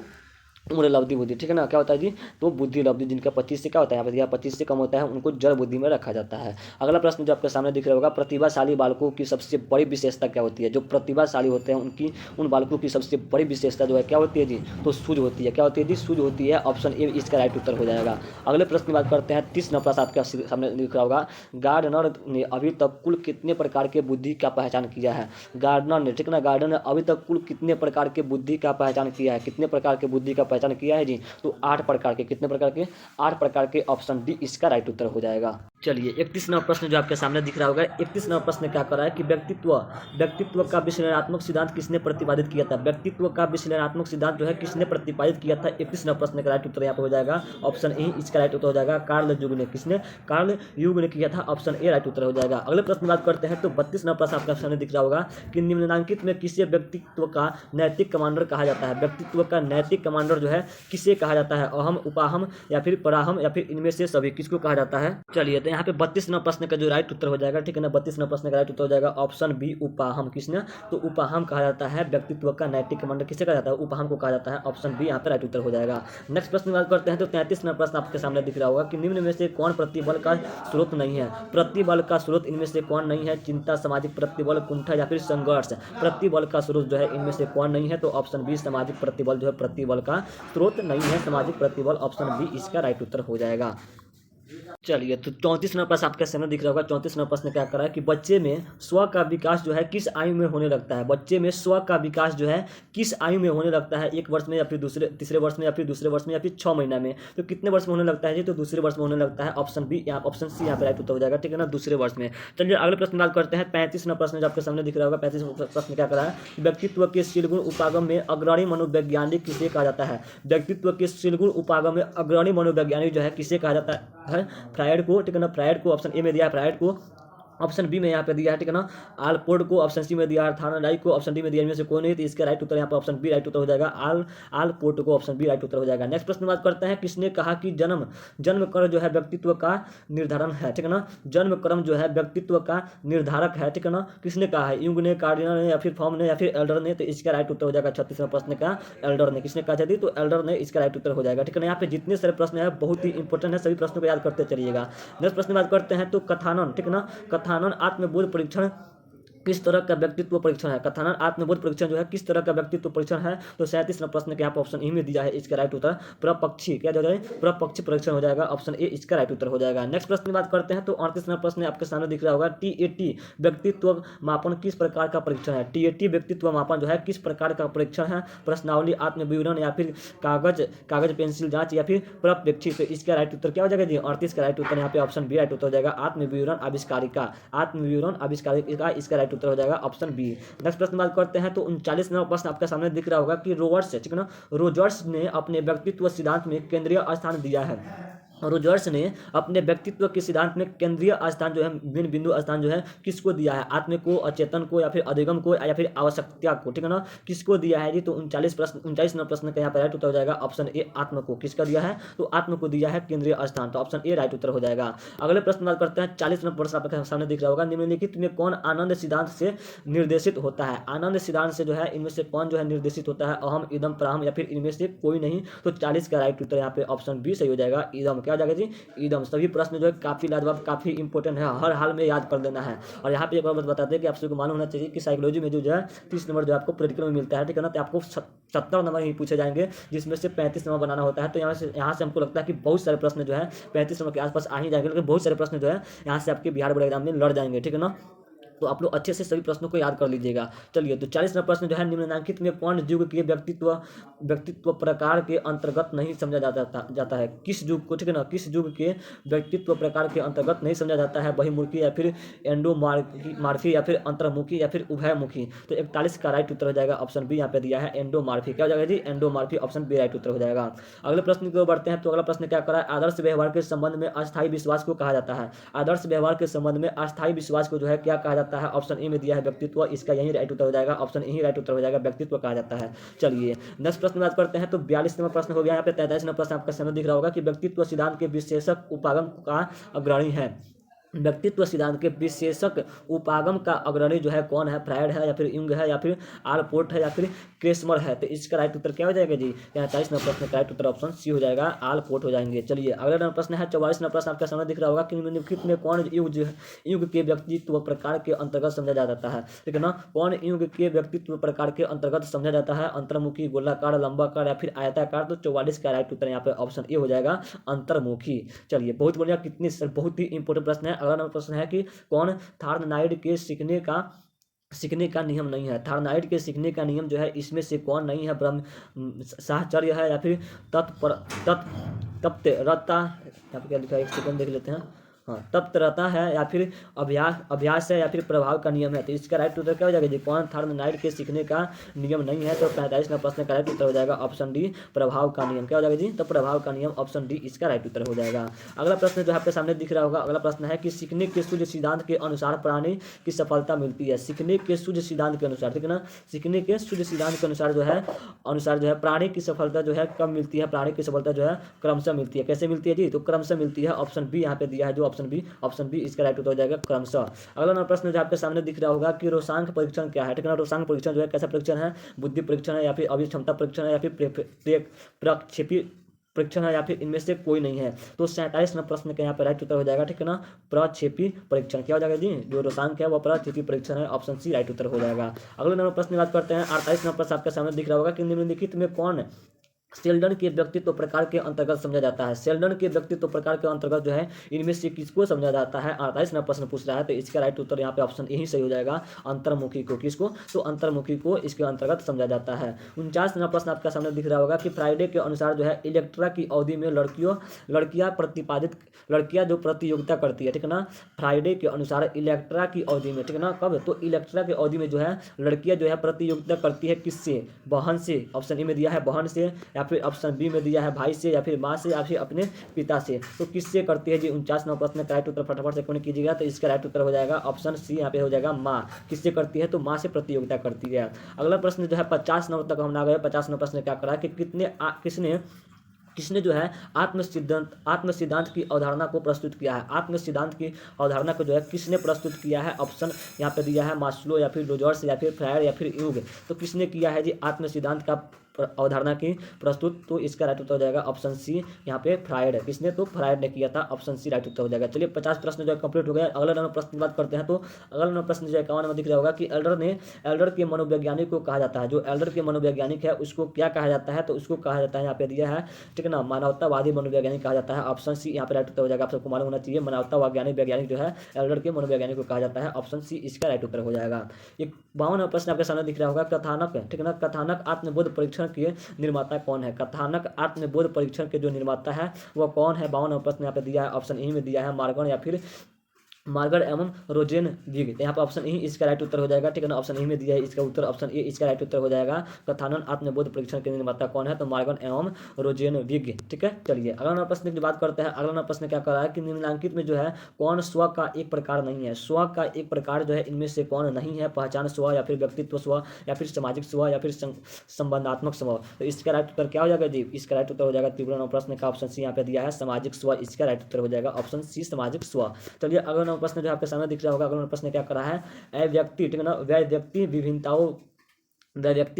उम्र लब्धि बुद्धि, ठीक है ना, क्या होता है जी? तो बुद्धि लब्धि, जिनका 25 से क्या होता है, यहाँ पर 25 से कम होता है, उनको जड़ बुद्धि में रखा जाता है। अगला प्रश्न जो आपके सामने दिख रहा होगा, प्रतिभाशाली बालकों की सबसे बड़ी विशेषता क्या होती है? जो प्रतिभाशाली होते हैं उन बालकों की सबसे बड़ी विशेषता जो है क्या होती है जी? तो सूझ होती है। क्या होती है जी? सूझ होती है। ऑप्शन ए इसका राइट उत्तर हो जाएगा। अगले प्रश्न की बात करते हैं, 30वां प्रश्न आपके सामने दिख रहा होगा। गार्डनर ने अभी तक कुल कितने प्रकार के बुद्धि का पहचान किया है? गार्डनर ने, ठीक है ना, गार्डनर ने अभी तक कुल कितने प्रकार के बुद्धि का पहचान किया है? कितने प्रकार के बुद्धि का पहचान किया है जी? तो 8 प्रकार के। कितने प्रकार के? 8 प्रकार के। ऑप्शन डी इसका राइट उत्तर हो जाएगा। चलिए 31वां प्रश्न जो आपके सामने दिख रहा होगा। 31वां प्रश्न क्या कर रहा है कि व्यक्तित्व का विश्लेषणात्मक सिद्धांत किसने प्रतिपादित किया था? व्यक्तित्व का विश्लेषणात्मक सिद्धांत जो है किसने प्रतिपादित किया था? 31वां प्रश्न का राइट उत्तर यहाँ पर हो जाएगा, ऑप्शन ए इसका राइट उत्तर हो जाएगा, कार्ल युग ने। किसने? कार्ल युग ने किया था। ऑप्शन ए राइट उत्तर हो जाएगा। अगले प्रश्न बात करते हैं, तो 32वां प्रश्न आपके सामने दिख रहा होगा कि निम्नलिखित में किसे व्यक्तित्व का नैतिक कमांडर कहा जाता है? व्यक्तित्व का नैतिक कमांडर जो है किसे कहा जाता है? अहम, उपाहम या फिर पराहम या फिर इनमें से सभी, किसको कहा जाता है? चलिए तो यहाँ पे 32 नंबर प्रश्न का जो राइट उत्तर हो जाएगा, ठीक है ना, 32 नंबर प्रश्न का राइट उत्तर हो जाएगा ऑप्शन बी उपाहम। किसने? तो उपाहम कहा जाता है व्यक्तित्व का नैतिक मंडल। किसे कहा जाता है? उपाहम को कहा जाता है। ऑप्शन बी यहाँ पे राइट उत्तर हो जाएगा। नेक्स्ट प्रश्न की बात करते हैं तो 33 नंबर प्रश्न आपके सामने दिख रहा होगा कि निम्न में से कौन प्रतिबल का स्रोत नहीं है? प्रतिबल का स्रोत इनमें से कौन नहीं है? चिंता, सामाजिक प्रतिबल, कुंठा या फिर संघर्ष। प्रतिबल का स्रोत जो है इनमें से कौन नहीं है? तो ऑप्शन बी सामाजिक प्रतिबल जो है प्रतिबल का स्रोत नहीं है, सामाजिक प्रतिबल। ऑप्शन बी इसका राइट उत्तर हो जाएगा। चलिए, तो 34 नंबर प्रश्न आपके सामने दिख रहा होगा। 34 नंबर प्रश्न क्या कर रहा है कि बच्चे में स्व का विकास जो है किस आयु में होने लगता है? बच्चे में स्व का विकास जो है किस आयु में होने लगता है? 1 वर्ष में या फिर तीसरे वर्ष में या फिर दूसरे वर्ष में या फिर 6 महीना में? तो कितने वर्ष में होने लगता है जी? तो दूसरे वर्ष में होने लगता है। ऑप्शन बी ऑप्शन सी यहाँ पे राइट उत्तर हो जाएगा, ठीक है ना, दूसरे वर्ष में। चलिए अगले प्रश्न बात करते हैं। 35 नंबर प्रश्न जो आपके सामने दिख रहा होगा, 35 प्रश्न क्या कर रहा है? व्यक्तित्व के शीलगुण उपागम में अग्रणी मनोवैज्ञानिक किसे कहा जाता है? व्यक्तित्व के शीलगुण उपागम में अग्रणी मनोवैज्ञानिक जो है किसे कहा जाता है? फ्रायड को, ठीक है ना, फ्रायड को ऑप्शन ए में दिया है फ्रायड को, ऑप्शन बी में यहाँ पे दिया है, ठीक है ना, आलपोर्ट को, ऑप्शन सी में दिया है थार्नडाइक को, ऑप्शन डी में दिया इनमें से कोई नहीं, तो इसका राइट उत्तर यहाँ पर ऑप्शन बी राइट उत्तर हो जाएगा। आलपोर्ट को, ऑप्शन बी राइट उत्तर हो जाएगा। नेक्स्ट प्रश्न बात करते हैं। किसने कहा कि जन्म क्रम जो है व्यक्तित्व का निर्धारण है? ठीक है ना, जन्म क्रम जो है व्यक्तित्व का निर्धारक है, ठीक है ना, किसने कहा है? यूंग ने, कार्डिनल ने, या फिर फॉर्म ने, या फिर एल्डर ने? तो इसका राइट उत्तर हो जाएगा 36वें प्रश्न का एल्डर ने। किसने कहा था? तो एल्डर ने, इसका राइट उत्तर हो जाएगा, ठीक है ना। यहाँ पे जितने सारे प्रश्न है बहुत ही इंपॉर्टेंट है, सभी प्रश्नों को याद करते चलिएगा। नेक्स्ट प्रश्न बात करते हैं तो कथानन, ठीक है ना, कथानन आत्मबोध परीक्षण किस तरह का व्यक्तित्व परीक्षण है? कथानन आत्मबोध परीक्षण जो है किस तरह का व्यक्तित्व परीक्षण है? तो 37 नंबर प्रश्न के यहाँ पर ऑप्शन ई में दिया है, इसका राइट उत्तर प्रपक्षी, क्या हो जाएगा? प्रपक्षी परीक्षण हो जाएगा। ऑप्शन ए इसका राइट उत्तर हो जाएगा। नेक्स्ट प्रश्न की बात करते हैं तो 38 नंबर प्रश्न आपके सामने दिख रहा होगा। टीएटी व्यक्तित्व मापन किस प्रकार का परीक्षण है? टीएटी व्यक्तित्व मापन जो है किस प्रकार का परीक्षण है? प्रश्नावली, आत्मविवरण, या फिर कागज पेंसिल जांच, या फिर प्रपक्षी? तो इसका राइट उत्तर क्या हो जाएगा जी? 38 का राइट उत्तर यहाँ पे ऑप्शन बी राइट उत्तर हो जाएगा, आत्मविवरण आविष्कारिका। आत्मविवरण आविष्कारिका इसका राइट उत्तर हो जाएगा, ऑप्शन बी। नेक्स्ट प्रश्न बात करते हैं तो 39 नंबर प्रश्न आपके सामने दिख रहा होगा कि रोजर्स ने अपने व्यक्तित्व सिद्धांत में केंद्रीय स्थान दिया है। रोजर्स ने अपने व्यक्तित्व के सिद्धांत में केंद्रीय स्थान जो है, बिंदु स्थान जो है किसको दिया है? आत्म को, अचेतन को, या फिर अधिगम को, या फिर आवश्यकता को, ठीक है ना, किसको दिया है जी? तो 39 नंबर प्रश्न का यहाँ पर राइट उत्तर हो जाएगा ऑप्शन ए आत्म को। किसका दिया है? तो आत्म को दिया है केंद्रीय स्थान, तो ऑप्शन ए राइट उत्तर हो जाएगा। अगले प्रश्न बात करते हैं। 40 नंबर प्रश्न आपके सामने दिख रहा होगा। निम्नलिखित में कौन आनंद सिद्धांत से निर्देशित होता है? आनंद सिद्धांत से जो है इनमें से कौन जो है निर्देशित होता है? अहम, इदम, प्राहम, या फिर इनमें से कोई नहीं? तो 40 का राइट उत्तर यहाँ पे ऑप्शन बी सही हो जाएगा, इदम। क्या हो जाएगा जी? एकदम। सभी प्रश्न जो है काफी लाजवाब, काफी इंपॉर्टेंट है, हर हाल में याद कर देना है। और यहाँ पे एक बार बताते हैं कि आप सबको मालूम होना चाहिए कि साइकोलॉजी में जो है 30 नंबर जो आपको प्रैक्टिकल में मिलता है, ठीक है ना, तो आपको 70 नंबर ही पूछे जाएंगे, जिसमें से 35 नंबर बनाना होता है। तो यहाँ से हमको लगता है कि बहुत सारे प्रश्न जो है 35 नंबर के आसपास आ ही जाएंगे, लेकिन बहुत सारे प्रश्न जो है यहाँ से आपके बिहार बोर्ड एग्जाम में लड़ जाएंगे, ठीक है ना। तो आप लोग अच्छे से सभी प्रश्नों को याद कर लीजिएगा। चलिए, तो 40 नंबर प्रश्न जो है, निम्नलिखित में कौन युग के व्यक्तित्व प्रकार के अंतर्गत नहीं समझा जाता है? किस युग को, ठीक है ना, किस युग के व्यक्तित्व प्रकार के अंतर्गत नहीं समझा जाता है? बहिर्मुखी, या फिर एंडोमार्फी, या फिर अंतर्मुखी, या फिर उभयमुखी? तो 41 का राइट उत्तर हो जाएगा, ऑप्शन बी यहाँ पे दिया है एंडोमार्फी। क्या हो जाएगा जी? एंडोमार्फी, ऑप्शन बी राइट उत्तर हो जाएगा। अगले प्रश्न की ओर बढ़ते हैं तो अगला प्रश्न क्या करा है? आदर्श व्यवहार के संबंध में अस्थायी विश्वास को कहा जाता है। आदर्श व्यवहार के संबंध में अस्थायी विश्वास को जो है क्या कहा जाता है? ऑप्शन ए में दिया है व्यक्तित्व, इसका यही राइट उत्तर हो जाएगा, ऑप्शन ए ही राइट उत्तर हो जाएगा, व्यक्तित्व कहा जाता है। चलिए, नेक्स्ट प्रश्न बात करते हैं तो 42 नंबर प्रश्न हो गया। यहाँ पे 43 नंबर प्रश्न आपका सामने दिख रहा होगा कि व्यक्तित्व सिद्धांत के विशेषक उपागम का अग्रणी है। व्यक्तित्व सिद्धांत के विशेषक उपागम का अग्रणी जो है कौन है? फ्रायड है, या फिर यूंग है, या फिर आलपोर्ट है, या फिर क्रेसमर है? तो इसका राइट उत्तर क्या हो जाएगा जी? 43 नंबर प्रश्न का राइट उत्तर ऑप्शन सी हो जाएगा, आलपोर्ट हो जाएंगे। चलिए, अगला नंबर प्रश्न है 44 नंबर प्रश्न आपके सामने दिख रहा होगा कि निम्नलिखित में कौन युग के व्यक्तित्व प्रकार के अंतर्गत समझा जाता है? ठीक है ना, कौन युग के व्यक्तित्व प्रकार के अंतर्गत समझा जाता है? अंतर्मुखी, गोलाकार, लंबाकार, या फिर आयताकार? तो 44 का राइट उत्तर यहाँ पे ऑप्शन ए हो जाएगा, अंतर्मुखी। चलिए, बहुत बढ़िया, कितनी बहुत ही इंपॉर्टेंट प्रश्न है। अगला नंबर प्रश्न है कि कौन थार्नडाइक के सीखने का नियम नहीं है? थार्नडाइक के सीखने का नियम जो है इसमें से कौन नहीं है? ब्रह्म साहचर्य है, या फिर तत्परता, यहाँ पे क्या लिखा है, एक सेकंड देख लेते हैं। हाँ, तप्त रहता है, या फिर अभ्यास है, या फिर प्रभाव का नियम है? तो इसका राइट उत्तर क्या हो जाएगा जी? कौन थार्नडाइक के सीखने का नियम नहीं है? तो 45 नंबर प्रश्न का राइट उत्तर हो जाएगा ऑप्शन डी, प्रभाव का नियम। क्या हो जाएगा जी? तो प्रभाव का नियम, ऑप्शन डी इसका राइट उत्तर हो जाएगा। अगला प्रश्न जो आपके सामने दिख रहा होगा, अगला प्रश्न है कि सीखने के सूझ सिद्धांत के अनुसार प्राणी की सफलता मिलती है। सीखने के सूझ सिद्धांत के अनुसार, ठीक है ना, सीखने के सूझ सिद्धांत के अनुसार जो है प्राणी की सफलता जो है कब मिलती है? प्राणी की सफलता जो है क्रमशः मिलती है। कैसे मिलती है जी? तो क्रमशः मिलती है, ऑप्शन बी यहाँ पे दिया है, जो ऑप्शन ऑप्शन बी इसका राइट उत्तर हो जाएगा क्रमशः। अगला नंबर प्रश्न जो आपके सामने दिख रहा होगा कि रोसांक परीक्षण क्या है, ठीक है ना। रोसांक परीक्षण जो है कैसा परीक्षण है, बुद्धि परीक्षण है या फिर अभिक्षमता परीक्षण है या फिर प्रक्षेपी परीक्षण है या फिर इनमें से कोई नहीं है। तो 47 नंबर प्रश्न का यहाँ पे राइट उत्तर हो जाएगा, ठीक है ना, प्रक्षेपी परीक्षण। क्या हो जाएगा जी, जो रोसांक है वो प्रक्षेपी परीक्षण है, ऑप्शन सी राइट उत्तर हो जाएगा। अगले नंबर प्रश्न की बात करते हैं। 48 नंबर प्रश्न आपके सामने दिख रहा होगा कि निम्नलिखित में कौन शेल्डन के व्यक्तित्व प्रकार के अंतर्गत समझा जाता है। शेल्डन के व्यक्तित्व प्रकार के अंतर्गत जो है इनमें से किसको समझा जाता है, 48 नंबर प्रश्न पूछ रहा है। तो इसका राइट उत्तर यहाँ पे ऑप्शन यही सही हो जाएगा, अंतर्मुखी को। किसको, तो अंतर्मुखी को इसके अंतर्गत समझा जाता है। 49 नंबर प्रश्न आपका सामने दिख रहा होगा कि फ्राइडे के अनुसार जो है इलेक्ट्रा की अवधि में लड़कियां जो प्रतियोगिता करती है, ठीक है ना। फ्राइडे के अनुसार इलेक्ट्रा की अवधि में, ठीक है ना, कब, तो इलेक्ट्रा की अवधि में जो है लड़कियां जो है प्रतियोगिता करती है किससे, बहन से। ऑप्शन ए में दिया है बहन से, या फिर ऑप्शन बी में दिया है भाई से, या फिर माँ से, या फिर अपने पिता से। तो किससे करती है जी, 49 नंबर प्रश्न का राइट उत्तर फटाफट से कमेंट कीजिएगा। तो इसका राइट उत्तर हो जाएगा ऑप्शन सी, यहाँ पे हो जाएगा माँ। किससे करती है, तो माँ से प्रतियोगिता करती है। अगला प्रश्न जो है 50 नंबर तक हम आ गए। 50 नंबर प्रश्न क्या करा कि किसने जो है आत्म सिद्धांत की अवधारणा को प्रस्तुत किया है। आत्म सिद्धांत की अवधारणा को जो है किसने प्रस्तुत किया है। ऑप्शन यहाँ पे दिया है मास्लो, या फिर रोजर्स, या फिर फ्रायर, या फिर यूग। तो किसने किया है जी आत्म सिद्धांत का अवधारणा की प्रस्तुत, तो इसका राइट उत्तर हो जाएगा ऑप्शन सी, यहाँ पे फ्रायड है। किसने, तो फ्रायड ने किया था, ऑप्शन सी राइट उत्तर हो जाएगा। चलिए 50 प्रश्न जो है कंप्लीट हो गया। अगला नंबर प्रश्न की बात करते हैं। तो अगला नंबर प्रश्न जो है 51 नंबर दिख रहा होगा कि एल्डर के मनोवैज्ञानिक को कहा जाता है। जो एल्डर के मनोवैज्ञानिक है उसको क्या कहा जाता है, तो उसको कहा जाता है, यहाँ पे दिया है, ठीक है ना, मानवतावादी मनोवैज्ञानिक कहा जाता है। ऑप्शन सी यहाँ पे राइट उत्तर हो जाएगा। आप सबको मालूम होना चाहिए, वैज्ञानिक जो है एल्डर के मनोवैज्ञानिक को कहा जाता है। ऑप्शन सी इसका राइट उत्तर हो जाएगा। एक 52 नंबर प्रश्न आपके सामने दिख रहा होगा, कथानक, ठीक है ना, कथानक आत्मबोध परीक्षण के निर्माता कौन है। कथानक आत्मबोध परीक्षण के जो निर्माता है वो कौन है। 52 नंबर प्रश्न यहाँ पे दिया है, ऑप्शन ए में दिया है मार्गन, या फिर मार्गर एवं रोजेन विग। यहाँ पर ऑप्शन ई इसका राइट उत्तर हो जाएगा, ठीक है ना। ऑप्शन ई में दिया है इसका उत्तर, ऑप्शन ए इसका राइट उत्तर हो जाएगा। कथानन आत्मबोध परीक्षण के निर्माता कौन है, तो मार्गन एवं रोजेन विग, ठीक है। चलिए अगला नंबर प्रश्न की बात करते हैं। अगला नंबर प्रश्न क्या कर रहा है कि निम्नलिखित में जो है कौन स्व का एक प्रकार नहीं है। स्व का एक प्रकार जो है इनमें से कौन नहीं है। पहचान स्व, या फिर व्यक्तित्व स्व, या फिर सामाजिक स्व, या फिर संबंधात्मक स्व। तो इसका राइट उत्तर क्या हो जाएगा जी, इसका राइट उत्तर हो जाएगा तीसरा नंबर प्रश्न का ऑप्शन सी यहाँ पे दिया है सामाजिक स्व। इसका राइट उत्तर हो जाएगा ऑप्शन सी सामाजिक स्व। चलिए अगला नंबर प्रश्न जो आपके सामने दिख रहा होगा। अगला प्रश्न क्या करा है, व्यक्ति, ठीक है ना, व्यक्ति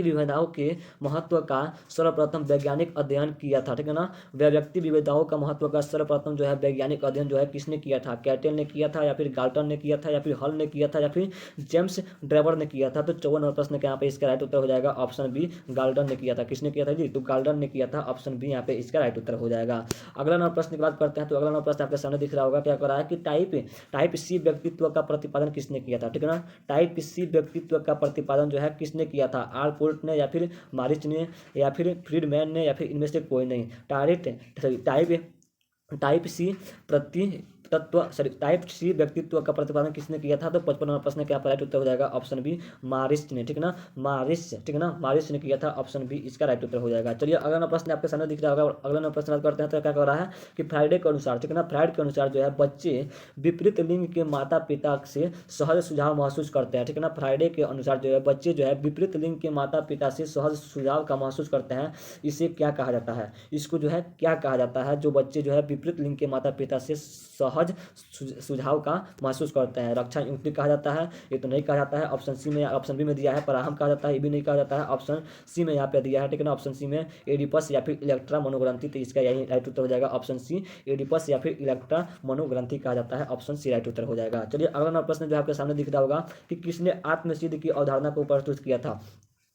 विविधताओं के महत्व का सर्वप्रथम वैज्ञानिक अध्ययन किया था, ठीक है ना। व्यक्ति विविधताओं का महत्व का सर्वप्रथम जो है वैज्ञानिक अध्ययन जो है किसने किया था। कैटल ने किया था, या फिर गाल्टन ने किया था, या फिर हल ने किया था, या फिर जेम्स ड्रेवर ने किया था। तो 54 नंबर प्रश्न के यहाँ पे इसका राइट उत्तर हो जाएगा ऑप्शन बी, गाल्टन ने किया था। किसने किया था जी, तो गाल्टन ने किया था, ऑप्शन बी यहाँ पे इसका राइट उत्तर हो जाएगा। अगला नंबर प्रश्न की बात करते हैं। तो अगला नंबर प्रश्न आपके सामने दिख रहा होगा, क्या कर रहा है कि टाइप सी व्यक्तित्व का प्रतिपादन किसने किया था, ठीक है ना। टाइप सी व्यक्तित्व का प्रतिपादन जो है किसने किया था। आलपोर्ट ने, या फिर मारिच ने, या फिर फ्रीडमैन ने, या फिर इनमें से कोई नहीं। टाइप सी टाइप सी व्यक्तित्व का प्रतिपादन किसने किया था। तो 55 नंबर प्रश्न का राइट उत्तर हो जाएगा ऑप्शन बी, मारिस ने, ठीक है ना, ठीक है ना, मारिस ने किया था, ऑप्शन बी इसका राइट उत्तर हो जाएगा। चलिए अगला प्रश्न आपके सामने दिख रहा होगा। अगला प्रश्न करते हैं। तो क्या कर रहा है कि फ्राइडे के अनुसार, ठीक है ना, फ्राइड के अनुसार जो है बच्चे विपरीत लिंग के माता पिता से सहज सुझाव महसूस करते हैं, ठीक है ना। फ्राइडे के अनुसार जो है बच्चे जो है विपरीत लिंग के माता पिता से सहज सुझाव का महसूस करते हैं। इसे क्या कहा जाता है, इसको जो है क्या कहा जाता है, जो बच्चे जो है विपरीत लिंग के माता पिता से सहज सुझाव का महसूस करते हैं। रक्षा युक्ति कहा जाता है, ये तो नहीं कहा जाता है। ऑप्शन बी में दिया है पराहम कहा जाता है, ये भी नहीं कहा जाता है। ऑप्शन सी में यहाँ पे दिया है, ठीक है ना, ऑप्शन सी में एडिपस या फिर इलेक्ट्रा मनोग्रंथि। तो इसका यही राइट उत्तर हो जाएगा ऑप्शन सी, एडिपस या फिर इलेक्ट्रा मनोग्रंथि कहा जाता है। ऑप्शन सी राइट उत्तर हो जाएगा। चलिए अगला प्रश्न जो आपके सामने दिख रहा होगा कि किसने आत्मसिद्ध की अवधारणा को प्रस्तुत किया था।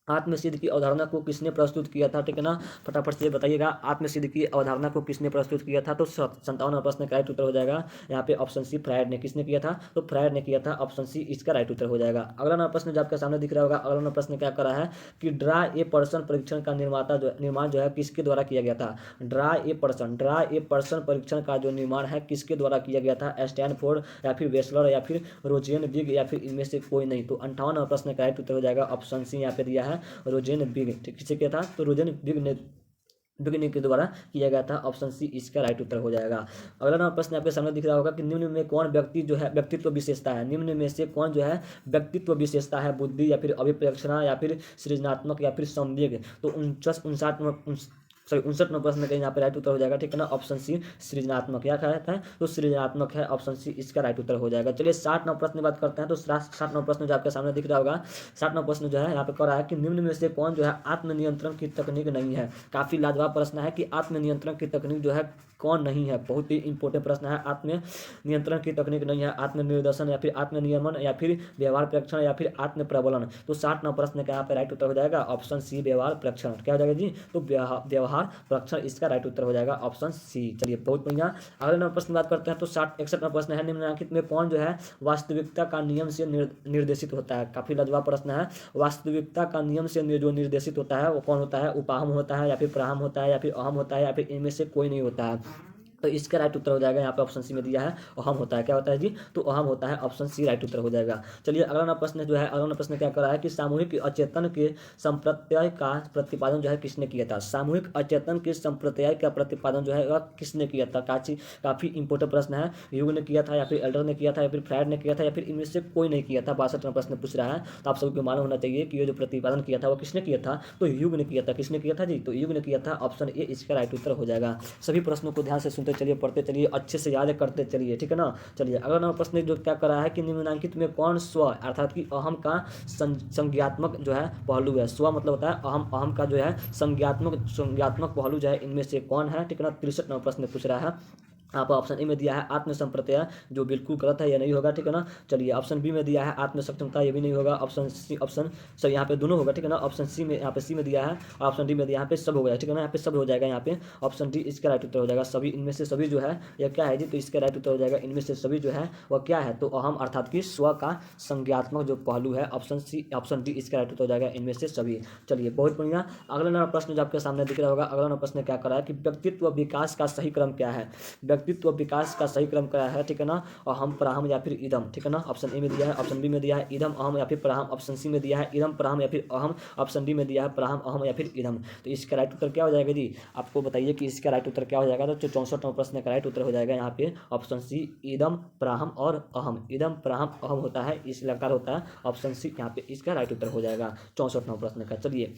आत्मसिद्ध की अवधारणा को किसने प्रस्तुत किया था, ठीक है ना, फटाफट से बताइएगा। आत्मसिद्ध की अवधारणा को किसने प्रस्तुत किया था। तो 57 प्रश्न का राइट उत्तर हो जाएगा यहाँ पे ऑप्शन सी, फ्रायड ने। किसने किया था, तो फ्रायड ने किया था, ऑप्शन सी इसका राइट उत्तर हो जाएगा। अगला नंबर प्रश्न जो आपके सामने दिख रहा होगा। अगला नंबर प्रश्न क्या करा है कि ड्रा ए पर्सन परीक्षण का निर्माण जो है किसके द्वारा किया गया था। ड्रा ए पर्सन परीक्षण का जो निर्माण है किसके द्वारा किया गया था। स्टैनफोर्ड, या फिर वेस्लर, या फिर रोजेन विग, या फिर इनमें से कोई नहीं। तो 58 प्रश्न का राइट उत्तर हो जाएगा ऑप्शन सी, यहाँ पे दिया है रोजेन बिग। किससे किया था, तो रोजेन बिग के द्वारा किया गया था। ऑप्शन सी इसका राइट उत्तर हो जाएगा। अगला नंबर प्रश्न आपके सामने दिख रहा होगा कि निम्न में कौन व्यक्ति जो है व्यक्तित्व विशेषता है। निम्न में से कौन जो है व्यक्तित्व विशेषता है, बुद्धि, या फिर अभिप्रेक्षणा, या फिर सृजनात्मक, या फिर संवेग। तो 59 सॉरी 59वां प्रश्न का यहाँ पे राइट उत्तर हो जाएगा, ठीक है ना, ऑप्शन सी सृजनात्मक। क्या कहता है, तो सृजनात्मक है, ऑप्शन सी इसका राइट उत्तर हो जाएगा। चलिए 60वां प्रश्न की बात करते हैं। तो 60वां प्रश्न जो आपके सामने दिख रहा होगा, 60वां प्रश्न जो है यहाँ पे कह रहा है कि निम्न में से कौन जो है आत्मनियंत्रण की तकनीक नहीं है। काफी लाजवाब प्रश्न है कि आत्मनियंत्रण की तकनीक जो है कौन नहीं है, बहुत ही इंपॉर्टेंट प्रश्न है। आत्म नियंत्रण की तकनीक नहीं है, आत्मनिर्देशन या फिर आत्मनियमन या फिर व्यवहार प्रेक्षण या फिर आत्म प्रबलन। तो 60वां प्रश्न का यहाँ पे राइट उत्तर हो जाएगा ऑप्शन सी व्यवहार प्रेक्षण। क्या हो जाएगा जी, तो व्यवहार प्रेक्षण इसका राइट उत्तर हो जाएगा ऑप्शन सी। चलिए बहुत बढ़िया। अगले नंबर प्रश्न की बात करते हैं। तो 61वां प्रश्न है, निम्नलिखित में कौन जो है वास्तविकता का नियम से निर्देशित होता है। काफी लाजवाब प्रश्न है। वास्तविकता का नियम से जो निर्देशित होता है वो कौन होता है, उपाहम होता है या फिर प्राहम होता है या फिर अहम होता है या फिर इनमें से कोई नहीं होता है। तो इसका राइट उत्तर हो जाएगा यहाँ पे ऑप्शन सी में दिया है अहम होता है। क्या होता है जी, तो अहम होता है, ऑप्शन सी राइट उत्तर हो जाएगा। चलिए अगला प्रश्न जो है, अगला प्रश्न क्या कर रहा है कि सामूहिक अचेतन के संप्रत्यय का प्रतिपादन जो है किसने किया था। सामूहिक अचेतन के संप्रत्यय का प्रतिपादन जो है वह किसने किया था। काफी इंपोर्टेंट प्रश्न है। युग ने किया था या फिर एल्डर ने किया था या फिर फ्रायड ने किया था या फिर इनमें से कोई नहीं किया था। 62वां प्रश्न पूछ रहा है। तो आप सबको मालूम होना चाहिए कि ये जो प्रतिपादन किया था वो किसने किया था, तो युग ने किया था। किसने किया था जी, तो युग ने किया था, ऑप्शन ए इसका राइट उत्तर हो जाएगा। सभी प्रश्नों को ध्यान से सुनते चलिए, पढ़ते चलिए, अच्छे से याद करते चलिए, ठीक है ना। चलिए अगला नंबर प्रश्न जो क्या कर रहा है कि निम्नलिखित में कौन स्व अर्थात कि अहम का संज्ञात्मक जो है पहलू है। स्व मतलब होता है अहम, अहम का जो है संज्ञात्मक पहलू जो है इनमें से कौन है, ठीक है ना। 63 नंबर प्रश्न पूछ रहा है। आप ऑप्शन ए में दिया है आत्म संप्रत्यय, जो बिल्कुल गलत है, ये नहीं होगा, ठीक है ना। चलिए ऑप्शन बी में दिया है आत्म सक्षमता, ये भी नहीं होगा। ऑप्शन सी, ऑप्शन सर यहाँ पे दोनों होगा, ठीक है ना। ऑप्शन सी में, यहाँ पे सी में दिया है और ऑप्शन डी में दिया, यहाँ पे सब हो गया, ठीक है ना। यहाँ पे सब हो जाएगा, यहाँ पे ऑप्शन डी इसका राइट उत्तर हो जाएगा। सभी इनमें से सभी जो है यह क्या है जी, तो इसका राइट उत्तर हो जाएगा इनमें से सभी जो है वह क्या है, तो अहम अर्थात कि स्व का संज्ञात्मक जो पहलू है, ऑप्शन सी, ऑप्शन डी इसका राइट उत्तर हो जाएगा इनमें से सभी। चलिए बहुत बढ़िया। अगला नंबर प्रश्न जो आपके सामने दिख रहा होगा, अगला नंबर प्रश्न क्या कर रहा है कि व्यक्तित्व विकास का सही क्रम क्या है। व्यक्तित्व विकास का सही क्रम क्या है, ठीक है ना। अहम, प्राहम या फिर इदम, ठीक है ना। ऑप्शन ए में दिया है, ऑप्शन बी में दिया है इदम अहम या फिर प्राहम, ऑप्शन सी में दिया है इदम प्राहम या फिर अहम, ऑप्शन डी में दिया है प्राहम अहम या फिर इदम। तो इसका राइट उत्तर क्या हो जाएगा जी, आपको बताइए कि इसका राइट उत्तर क्या हो जाएगा। तो 64वां प्रश्न का राइट उत्तर हो जाएगा यहाँ पे ऑप्शन सी इदम प्राहम और अहम। इदम प्राहम अहम होता है, इस लकार होता है, ऑप्शन सी यहाँ पे इसका राइट उत्तर हो जाएगा 64वां प्रश्न का। चलिए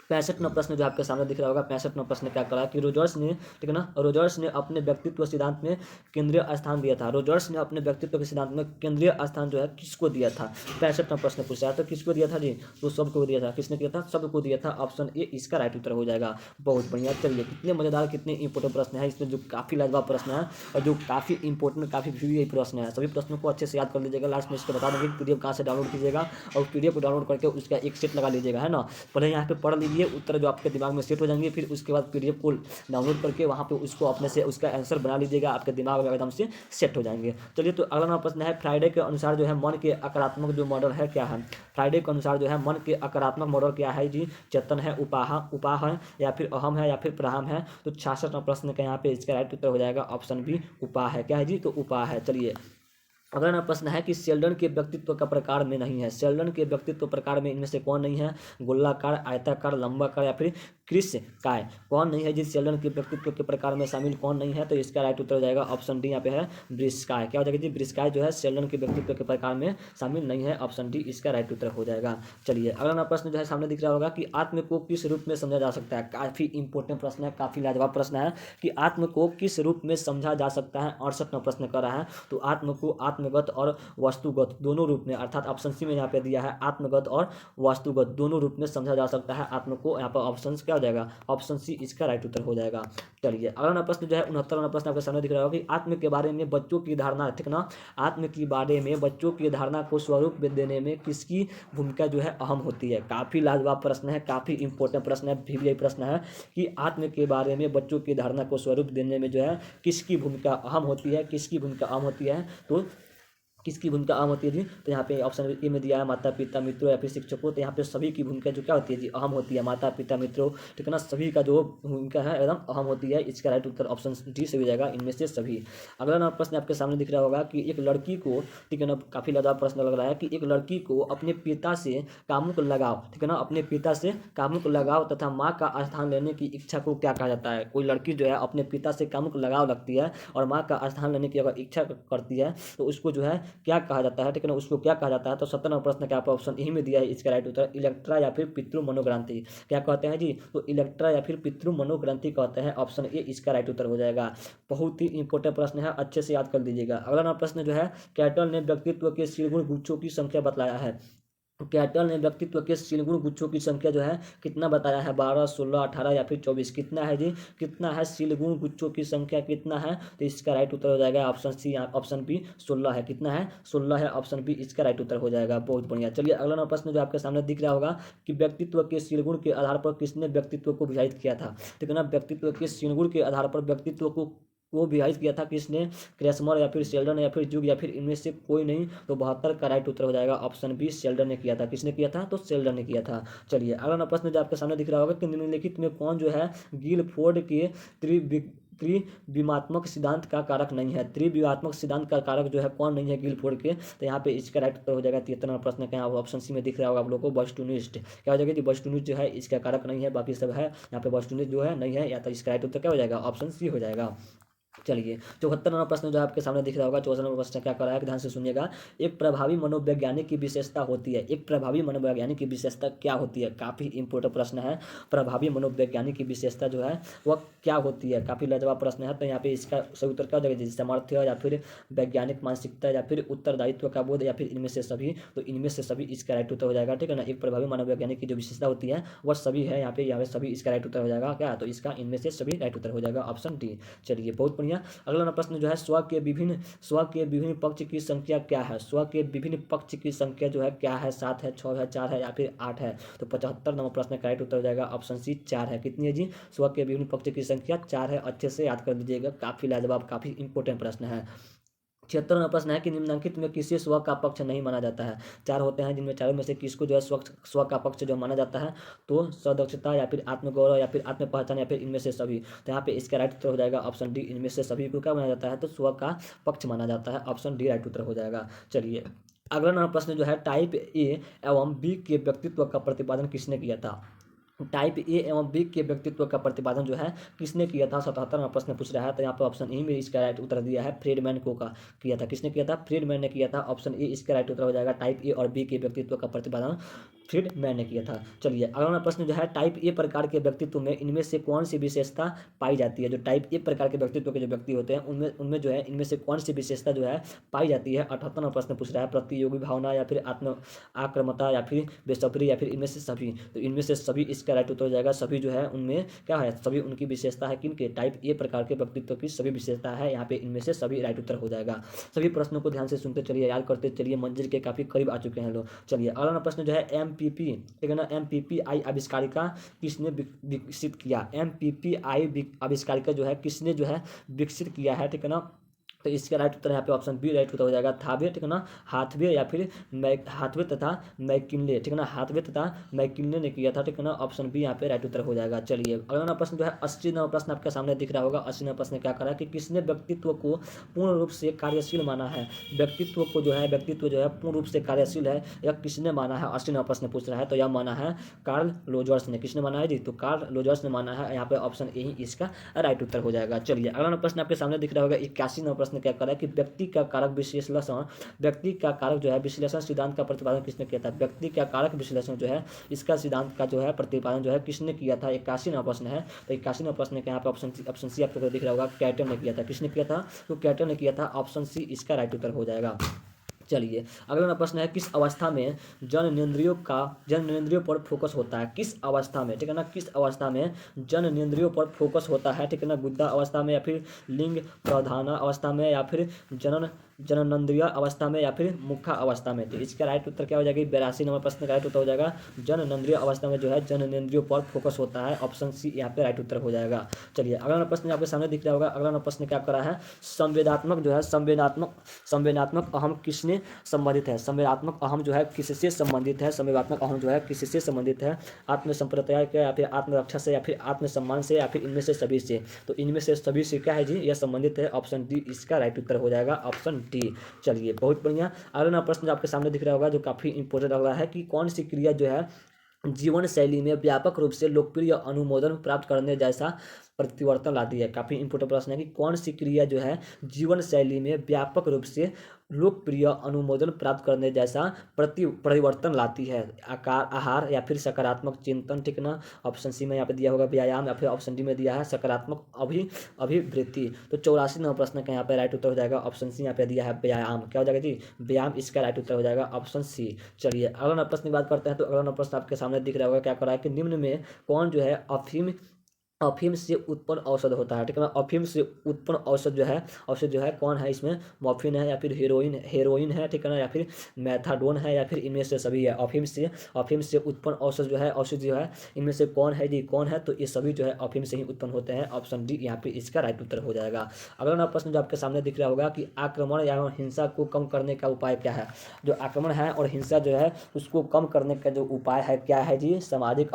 65वां प्रश्न जो आपके सामने दिख रहा होगा, 65वां प्रश्न क्या करा कि रोजर्स ने, ठीक है ना, रोजर्स ने अपने व्यक्तित्व सिद्धांत में केंद्रीय स्थान दिया था। रोजर्स ने अपने व्यक्तित्व के सिद्धांत में केंद्रीय स्थान जो है किसको दिया था। 65वां प्रश्न पूछा है, तो किसको दिया था जी, तो सबको दिया था। किसने किया था, सबको दिया था, ऑप्शन ए इसका राइट उत्तर हो जाएगा। बहुत बढ़िया। चलिए कितने मजेदार, कितने इंपोर्टेंट प्रश्न है इसमें, जो काफी लाजवाब प्रश्न है और जो काफी इंपोर्टेंट, काफी भी प्रश्न है। सभी प्रश्नों को अच्छे से याद कर लीजिएगा। लास्ट में इसको बता देंगे पीडीएफ कहाँ से डाउनलोड कीजिएगा और पीडीएफ को डाउनलोड करके उसका एक सेट लगा लीजिएगा, है ना। पहले यहाँ पे पढ़ लीजिए, उत्तर जो आपके दिमाग में सेट हो जाएंगे, फिर उसके बाद पीडीएफ को डाउनलोड करके वहाँ पे उसको अपने से उसका आंसर बना लीजिएगा, आपके दिमाग में एकदम से सेट हो जाएंगे। चलिए तो अगला नंबर प्रश्न है, फ्राइडे के अनुसार जो है मन के आक्रात्मक जो मॉडल है क्या है। फ्राइडे के अनुसार जो है मन के आक्रात्मक मॉडल क्या है जी, चेतन है, उपाह है या फिर अहम है या फिर प्राहम है। तो 66वां प्रश्न का यहाँ पे इसका राइट उत्तर हो जाएगा ऑप्शन बी उपाह है। क्या है जी, तो उपाह है। चलिए अगला ना प्रश्न है कि शेल्डन के व्यक्तित्व का प्रकार में नहीं है। शेल्डन के व्यक्तित्व प्रकार में इनमें से कौन नहीं है, गोलाकार, आयताकार, लंबाकार या फिर क्रिस काय, कौन नहीं है जिस शेल्डन के व्यक्तित्व के प्रकार में शामिल कौन नहीं है। तो इसका राइट उत्तर हो जाएगा ऑप्शन डी, यहाँ पे है ब्रिस्काय। क्या हो जाएगा जी, ब्रिस्काय जो है शेल्डन के व्यक्तित्व के प्रकार में शामिल नहीं है, ऑप्शन डी इसका राइट उत्तर हो जाएगा। चलिए अगला ना प्रश्न जो है सामने दिख रहा होगा कि आत्म को किस रूप में समझा जा सकता है। काफी इंपोर्टेंट प्रश्न है, काफी लाजवाब प्रश्न है कि आत्म को किस रूप में समझा जा सकता है। 68वां प्रश्न कर रहा है। तो आत्म को आत्मगत और वस्तुगत दोनों रूप में, अर्थात ऑप्शन सी में यहाँ पे दिया है आत्मगत और वस्तुगत दोनों रूप में समझा जा सकता है आत्म को। यहाँ पर ऑप्शन क्या हो जाएगा, ऑप्शन सी इसका राइट उत्तर हो जाएगा। चलिए अगला प्रश्न जो है 69वां प्रश्न आपके सामने दिख रहा होगा कि आत्म के बारे में बच्चों की धारणा, ठीक ना, आत्म के बारे में बच्चों की धारणा को स्वरूप देने में किसकी भूमिका जो है अहम होती है। काफी लाजवाब प्रश्न है, काफी इंपॉर्टेंट प्रश्न है, भी यही प्रश्न है कि आत्म के बारे में बच्चों की धारणा को स्वरूप देने में जो है किसकी भूमिका अहम होती है, किसकी भूमिका अहम होती है। तो किसकी भूमिका अहम होती है जी, तो यहाँ पे ऑप्शन ए में दिया है माता पिता मित्रों या फिर शिक्षकों। तो यहाँ पे सभी की भूमिका जो क्या होती है जी, अहम होती है, माता पिता मित्रों, ठीक है ना, सभी का जो भूमिका है एकदम अहम होती है। इसका राइट उत्तर ऑप्शन डी से हो जाएगा, इनमें से सभी। अगला नंबर प्रश्न आपके सामने दिख रहा होगा कि एक लड़की को, ठीक है ना, काफी ज्यादा प्रश्न लग रहा है कि एक लड़की को अपने पिता से कामुक लगाव, ठीक है ना, अपने पिता से कामुक लगाव तथा माँ का स्थान लेने की इच्छा को क्या कहा जाता है। कोई लड़की जो है अपने पिता से कामुक लगाव लगती है और माँ का स्थान लेने की अगर इच्छा करती है तो उसको जो है क्या कहा जाता है, ठीक है ना, उसको क्या कहा जाता है। तो 17 नंबर प्रश्न का ऑप्शन यही में दिया है इसका राइट उत्तर इलेक्ट्रा या फिर पितृ मनोग्रांथि। क्या कहते हैं जी, तो इलेक्ट्रा या फिर पितृ मनोग्रांथि कहते हैं, ऑप्शन ए इसका राइट उत्तर हो जाएगा। बहुत ही इंपॉर्टेंट प्रश्न है, अच्छे से याद कर लीजिएगा। अगला नंबर प्रश्न जो है, कैटल ने व्यक्तित्व के शीलगुण गुच्छों की संख्या बतलाया है। कैटल ने व्यक्तित्व के शीलगुण गुच्छों की संख्या जो है कितना बताया है, 12, 16, 18 या फिर 24। कितना है जी, कितना है शीलगुण गुच्छों की संख्या कितना है, तो इसका राइट उत्तर हो जाएगा ऑप्शन सी, ऑप्शन बी 16 है। कितना है, 16 है, ऑप्शन बी इसका राइट उत्तर हो जाएगा। बहुत बढ़िया। चलिए अगला नंबर प्रश्न जो आपके सामने दिख रहा होगा कि व्यक्तित्व के शीलगुण के आधार पर किसने व्यक्तित्व को विभाजित किया था, ठीक है ना। व्यक्तित्व के शीलगुण के आधार पर व्यक्तित्व को विभाजित किया था किसने, क्रेसमर या फिर शेल्डन या फिर जुग या फिर इनमें से कोई नहीं। तो 72 का राइट उत्तर हो जाएगा ऑप्शन बी, शेल्डन ने किया था। किसने किया था, तो शेल्डन ने किया था। चलिए अगला प्रश्न जो आपके सामने दिख रहा होगा कि निम्नलिखित में कौन जो है गिलफोर्ड के त्रिविमात्मक सिद्धांत का कारक नहीं है। त्रिविमात्मक सिद्धांत का कारक जो है कौन नहीं है गिलफोर्ड के, तो यहाँ पे इसका राइट उत्तर हो जाएगा 73 नंबर प्रश्न का। ऑप्शन सी में दिख रहा होगा आप लोगों को बस्टुनिस्ट। क्या हो जाएगा जी, बस्टुनिस्ट जो है इसका कारक नहीं है, बाकी सब है। यहाँ पे बस्टुनिस्ट जो है नहीं है, या तो इसका राइट उत्तर क्या हो जाएगा, ऑप्शन सी हो जाएगा। चलिए 74 नंबर प्रश्न जो आपके सामने दिख रहा होगा, 74 नंबर प्रश्न क्या कर रहा है, ध्यान से सुनिएगा। एक प्रभावी मनोवैज्ञानिक की विशेषता होती है, एक प्रभावी मनोवैज्ञानिक की विशेषता क्या होती है, काफी इंपोर्टेंट प्रश्न है। प्रभावी मनोवैज्ञानिक की विशेषता जो है वह क्या होती है, काफी लाजवाब प्रश्न है। तो यहाँ पे इसका सही उत्तर क्या हो जाएगा, सामर्थ्य या फिर वैज्ञानिक मानसिकता या फिर उत्तरदायित्व का बोध या फिर इनमें से सभी। तो इनमें से सभी इसका राइट उत्तर हो जाएगा, ठीक है ना। एक प्रभावी मनोवैज्ञानिक की जो विशेषता होती है वह सभी है, यहाँ पे सभी इसका राइट उत्तर हो जाएगा क्या, तो इसका इनमें से सभी राइट उत्तर हो जाएगा, ऑप्शन डी। चलिए बहुत बढ़िया। अगला प्रश्न जो है, स्व के विभिन्न पक्ष की संख्या क्या है। स्व के विभिन्न पक्ष की संख्या जो है क्या है, 7 है, 6 है, 4 है या फिर 8 है। तो 75 नंबर प्रश्न का राइट उत्तर हो जाएगा ऑप्शन सी, 4 है। कितनी है जी, स्व के विभिन्न पक्ष की संख्या 4 है। अच्छे से याद कर लीजिएगा, काफी लाजवाब काफी इंपोर्टेंट प्रश्न है। 76 नंबर प्रश्न है कि निम्नलिखित में किसी स्व का पक्ष नहीं माना जाता है। 4 होते हैं, जिनमें चारों में से किसको जो है स्व का पक्ष जो माना जाता है, तो सदक्षता या फिर आत्मगौरव या फिर आत्म पहचान या फिर इनमें से सभी। तो यहाँ पे इसका राइट उत्तर हो जाएगा ऑप्शन डी, इनमें से सभी को क्या माना जाता है, तो स्व का पक्ष माना जाता है, ऑप्शन डी राइट उत्तर हो जाएगा। चलिए अगला नंबर प्रश्न जो है, टाइप ए एवं बी के व्यक्तित्व का प्रतिपादन किसने किया था। टाइप ए एवं बी के व्यक्तित्व का प्रतिपादन जो है किसने किया था, 77 नंबर प्रश्न पूछ रहा है। तो यहाँ पर ऑप्शन ए में इसका राइट उत्तर दिया है, फ्रीडमैन को का किया था। किसने किया था, फ्रीडमैन ने किया था, ऑप्शन ए इसका राइट उत्तर हो जाएगा। टाइप ए और बी के व्यक्तित्व का प्रतिपादन फ्रीडमैन ने किया था। चलिए अगला प्रश्न जो है, टाइप ए प्रकार के व्यक्तित्व में इनमें से कौन सी विशेषता पाई जाती है। जो टाइप ए प्रकार के व्यक्तित्व के जो व्यक्ति होते हैं उनमें जो है इनमें से कौन सी विशेषता जो है पाई जाती है। 78 नंबर प्रश्न पूछ रहा है, प्रतियोगी भावना या फिर आत्म आक्रमता या फिर बेसब्री या फिर इनमें से सभी। तो इनमें से सभी इसका राइट उत्तर हो जाएगा। सभी जो है उनमें क्या है, सभी उनकी विशेषता है, किनके, टाइप ए प्रकार के व्यक्तित्व की सभी विशेषता है। यहाँ पे इनमें से सभी राइट उत्तर हो जाएगा। सभी प्रश्नों को ध्यान से सुनते चलिए, याद करते चलिए, मंजिल के काफी करीब आ चुके हैं लोग। चलिए अगला प्रश्न जो है, एमपीपी, ठीक है ना, एमपीपीआई आविष्कारिका किसने विकसित किया। एमपीपीआई आविष्कारिका जो है किसने जो है विकसित किया है, ठीक है ना। तो इसका राइट उत्तर यहाँ पे ऑप्शन बी राइट उत्तर हो जाएगा, थावे, ठीक है ना, हाथवे या फिर हाथवे तथा मैकिनले, ठीक है ना, हाथवे तथा मैकिनले ने किया था, ठीक है ना, ऑप्शन बी यहाँ पे राइट उत्तर हो जाएगा। चलिए अगला प्रश्न जो है, 80 नंबर प्रश्न आपके सामने दिख रहा होगा। 80 नंबर प्रश्न क्या करा कि किसने व्यक्तित्व को पूर्ण रूप से कार्यशील माना है। व्यक्तित्व जो है पूर्ण रूप से कार्यशील है, यह किसने माना है, 80 नंबर प्रश्न पूछ रहा है। तो यह माना है कार्ल लोजर्स ने। किसने माना है जी, तो कार्ल लोजर्स ने माना है। यहाँ पे ऑप्शन ए ही इसका राइट उत्तर हो जाएगा। चलिए अगला प्रश्न आपके सामने दिख रहा होगा, 81 नंबर प्रश्न क्या करा कि व्यक्ति का कारक जो है विश्लेषण सिद्धांत का प्रतिपादन किसने किया था। व्यक्ति का कारक विश्लेषण जो है इसका सिद्धांत का जो है प्रतिपादन जो है किसने किया था। 81 नंबर प्रश्न है। तो 81 नंबर प्रश्न के यहाँ पे ऑप्शन सी आपको दिख रहा होगा, कैटन ने किया था। किसने किया था, तो कैटन ने किया था, ऑप्शन सी इसका राइट उत्तर हो जाएगा। चलिए अगला प्रश्न है, किस अवस्था में जननेंद्रियों पर फोकस होता है। किस अवस्था में, ठीक है ना, किस अवस्था में जननेंद्रियों पर फोकस होता है, ठीक है ना, गुद्दा अवस्था में या फिर लिंग प्रधाना अवस्था में या फिर जननेंद्रिय अवस्था में या फिर मुखा अवस्था में। तो इसका राइट उत्तर क्या हो जाएगा, 82 नंबर प्रश्न का राइट उत्तर हो जाएगा, जननेंद्रिय अवस्था में जो है जननेंद्रियों पर फोकस होता है, ऑप्शन सी यहाँ पे राइट उत्तर हो जाएगा। चलिए अगला प्रश्न आपके सामने दिख रहा होगा। अगला प्रश्न क्या करा है, संवेदात्मक जो है संवेदात्मक अहम किसने संबंधित है। संवेदात्मक अहम जो है किससे संबंधित है, संवेदात्मक अहम जो है किससे संबंधित है, आत्मसंप्रदाय के या फिर आत्मरक्षा से या फिर आत्मसम्मान से या फिर इनमें से सभी से। तो इनमें से सभी से क्या है जी, यह संबंधित है, ऑप्शन डी इसका राइट उत्तर हो जाएगा, ऑप्शन डी। चलिए बहुत बढ़िया। अगला प्रश्न आपके सामने दिख रहा होगा जो काफी इंपॉर्टेंट लग रहा है कि कौन सी क्रिया जो है जीवन शैली में व्यापक रूप से लोकप्रिय अनुमोदन प्राप्त करने जैसा परिवर्तन लाती है। काफ़ी इंपॉर्टेंट प्रश्न है कि कौन सी क्रिया जो है जीवन शैली में व्यापक रूप से लोकप्रिय अनुमोदन प्राप्त करने जैसा परिवर्तन लाती है। आकार आहार या फिर सकारात्मक चिंतन, ठीक है ना। ऑप्शन सी में यहाँ पे दिया होगा व्यायाम, या फिर ऑप्शन डी में दिया है सकारात्मक अभिवृत्ति। तो 84 नंबर प्रश्न का यहाँ पे राइट उत्तर हो जाएगा ऑप्शन सी। यहाँ पे दिया है व्यायाम, क्या हो जाएगा जी व्यायाम, इसका राइट उत्तर हो जाएगा ऑप्शन सी। चलिए अगला नंबर प्रश्न की बात करते हैं। तो अगला नंबर प्रश्न आपके सामने दिख रहा होगा, क्या कर रहा है कि निम्न में कौन जो है अफीम अफीम से उत्पन्न औषध होता है, ठीक है ना। अफीम से उत्पन्न औषध जो है कौन है इसमें, मॉर्फिन है या फिर हेरोइन है, ठीक है ना, या फिर मैथाडोन है, या फिर इनमें से सभी है। अफीम से उत्पन्न औषध जो है इनमें से कौन है जी, कौन है, तो ये सभी जो है अफीम से ही उत्पन्न होते हैं। ऑप्शन डी यहाँ पे इसका राइट उत्तर हो जाएगा। अगला नंबर प्रश्न जो आपके सामने दिख रहा होगा कि आक्रमण या हिंसा को कम करने का उपाय क्या है। जो आक्रमण है और हिंसा जो है उसको कम करने का जो उपाय है क्या है जी, सामाजिक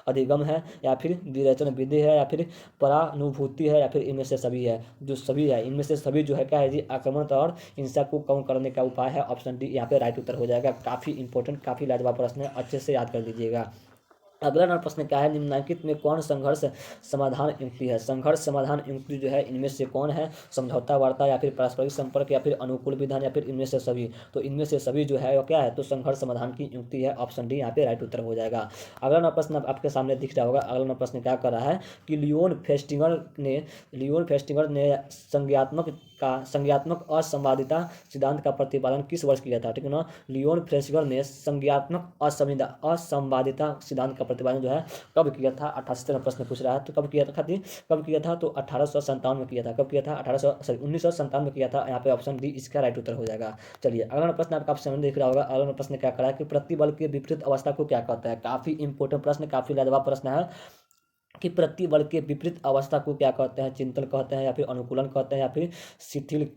अधिगम है, या फिर विरेचन विधि है, या फिर परानुभूति है, या फिर इनमें से सभी है। जो सभी है इनमें से सभी जो है क्या है जी, आक्रमण और हिंसा को कम करने का उपाय है। ऑप्शन डी यहाँ पे राइट उत्तर हो जाएगा। काफ़ी इंपॉर्टेंट, काफ़ी लाजवाब प्रश्न है, अच्छे से याद कर लीजिएगा। अगला नंबर प्रश्न क्या है, निम्नलिखित में कौन संघर्ष समाधान युक्ति है। संघर्ष समाधान युक्ति जो है इनमें से कौन है, समझौता, वार्ता, या फिर पारस्परिक संपर्क, या फिर अनुकूल विधान, या फिर इनमें से सभी। तो इनमें से सभी जो है वो क्या है, तो संघर्ष समाधान की युक्ति है। ऑप्शन डी यहाँ पे राइट उत्तर हो जाएगा। अगला नंबर प्रश्न आपके सामने दिख रहा होगा। अगला नंबर प्रश्न क्या कर रहा है कि लियोन फेस्टिंगर ने संज्ञात्मक असंवादिता सिद्धांत का प्रतिपादन किस वर्ष किया था, ठीक है ना। लियोन फेस्टिंगर ने संज्ञात्मक असंवादिता सिद्धांत का प्रतिपादन जो है कब किया था। 88 नंबर प्रश्न पूछ रहा है, तो कब किया था, तो 1857 में किया था। कब किया था, 1957 में किया था। यहाँ पे ऑप्शन डी इसका राइट उत्तर हो जाएगा। चलिए अगला नंबर प्रश्न आपका सामने दिख रहा होगा। अगला नंबर प्रश्न क्या करा है कि प्रतिबल के विपरीत अवस्था को क्या कहता है। काफी इंपॉर्टेंट प्रश्न, काफी लाजवाब प्रश्न है कि प्रतिबल के विपरीत अवस्था को क्या कहते हैं, चिंतन कहते हैं, या फिर अनुकूलन कहते हैं, या फिर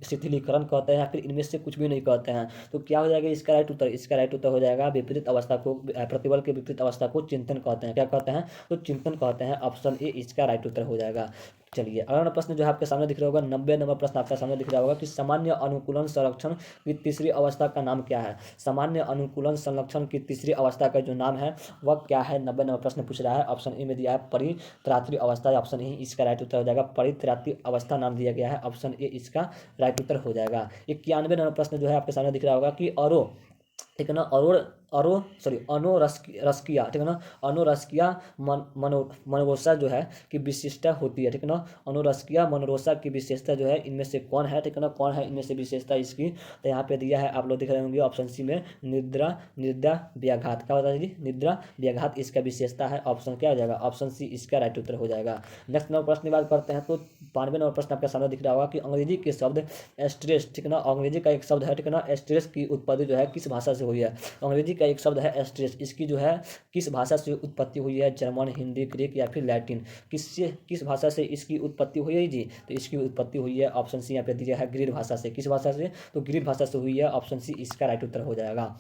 शिथिलीकरण कहते हैं, या फिर इनमें से कुछ भी नहीं कहते हैं। तो क्या हो जाएगा इसका राइट उत्तर, इसका राइट उत्तर हो जाएगा विपरीत अवस्था को, प्रतिबल के विपरीत अवस्था को चिंतन कहते हैं। क्या कहते हैं, तो चिंतन कहते हैं। ऑप्शन ए इसका राइट उत्तर हो जाएगा। चलिए अगला प्रश्न जो है आपके सामने दिख रहा होगा, 90 नंबर प्रश्न आपके सामने दिख रहा होगा कि सामान्य अनुकूलन संरक्षण की तीसरी अवस्था का नाम क्या है। सामान्य अनुकूलन संरक्षण की तीसरी अवस्था का जो नाम है वह क्या है, 90 नंबर प्रश्न पूछ रहा है। ऑप्शन ए में दिया है परित्रात्री अवस्था। ऑप्शन ए इसका राइट उत्तर हो जाएगा, परित्रात्री अवस्था नाम दिया गया है। ऑप्शन ए इसका राइट उत्तर हो जाएगा। 91 नंबर प्रश्न जो है आपके सामने दिख रहा होगा कि ठीक है ना, अनोरस्किया, ठीक है ना, अनोरस्किया मनोरोसा जो है कि विशेषता होती है, ठीक है ना। अनोरस्किया मनोरोसा की विशेषता जो है इनमें से कौन है, ठीक है ना, कौन है इनमें से विशेषता इसकी। तो यहाँ पे दिया है, आप लोग दिख रहे होंगे ऑप्शन सी में, निद्रा व्याघात। क्या होता है जी, निद्रा व्याघात इसका विशेषता है। ऑप्शन क्या हो जाएगा, ऑप्शन सी इसका राइट उत्तर हो जाएगा। नेक्स्ट नंबर प्रश्न की बात करते हैं। तो 92 नंबर प्रश्न आपके सामने दिख रहा होगा कि अंग्रेजी के शब्द एस्ट्रेस, ठीक है ना, अंग्रेजी का एक शब्द है, ठीक है ना, एस्ट्रेस की उत्पत्ति जो है किस भाषा से हुई है। अंग्रेजी का एक शब्द है एस्ट्रेस, इसकी जो है किस भाषा से उत्पत्ति हुई है, जर्मन, हिंदी, ग्रीक, या फिर लैटिन। किस भाषा से इसकी उत्पत्ति हुई है जी, तो इसकी उत्पत्ति हुई है, ऑप्शन सी यहाँ पे दिया है, ग्रीक भाषा से। किस भाषा से, तो ग्रीक भाषा से हुई है। ऑप्शन सी इसका राइट उत्तर हो जाएगा।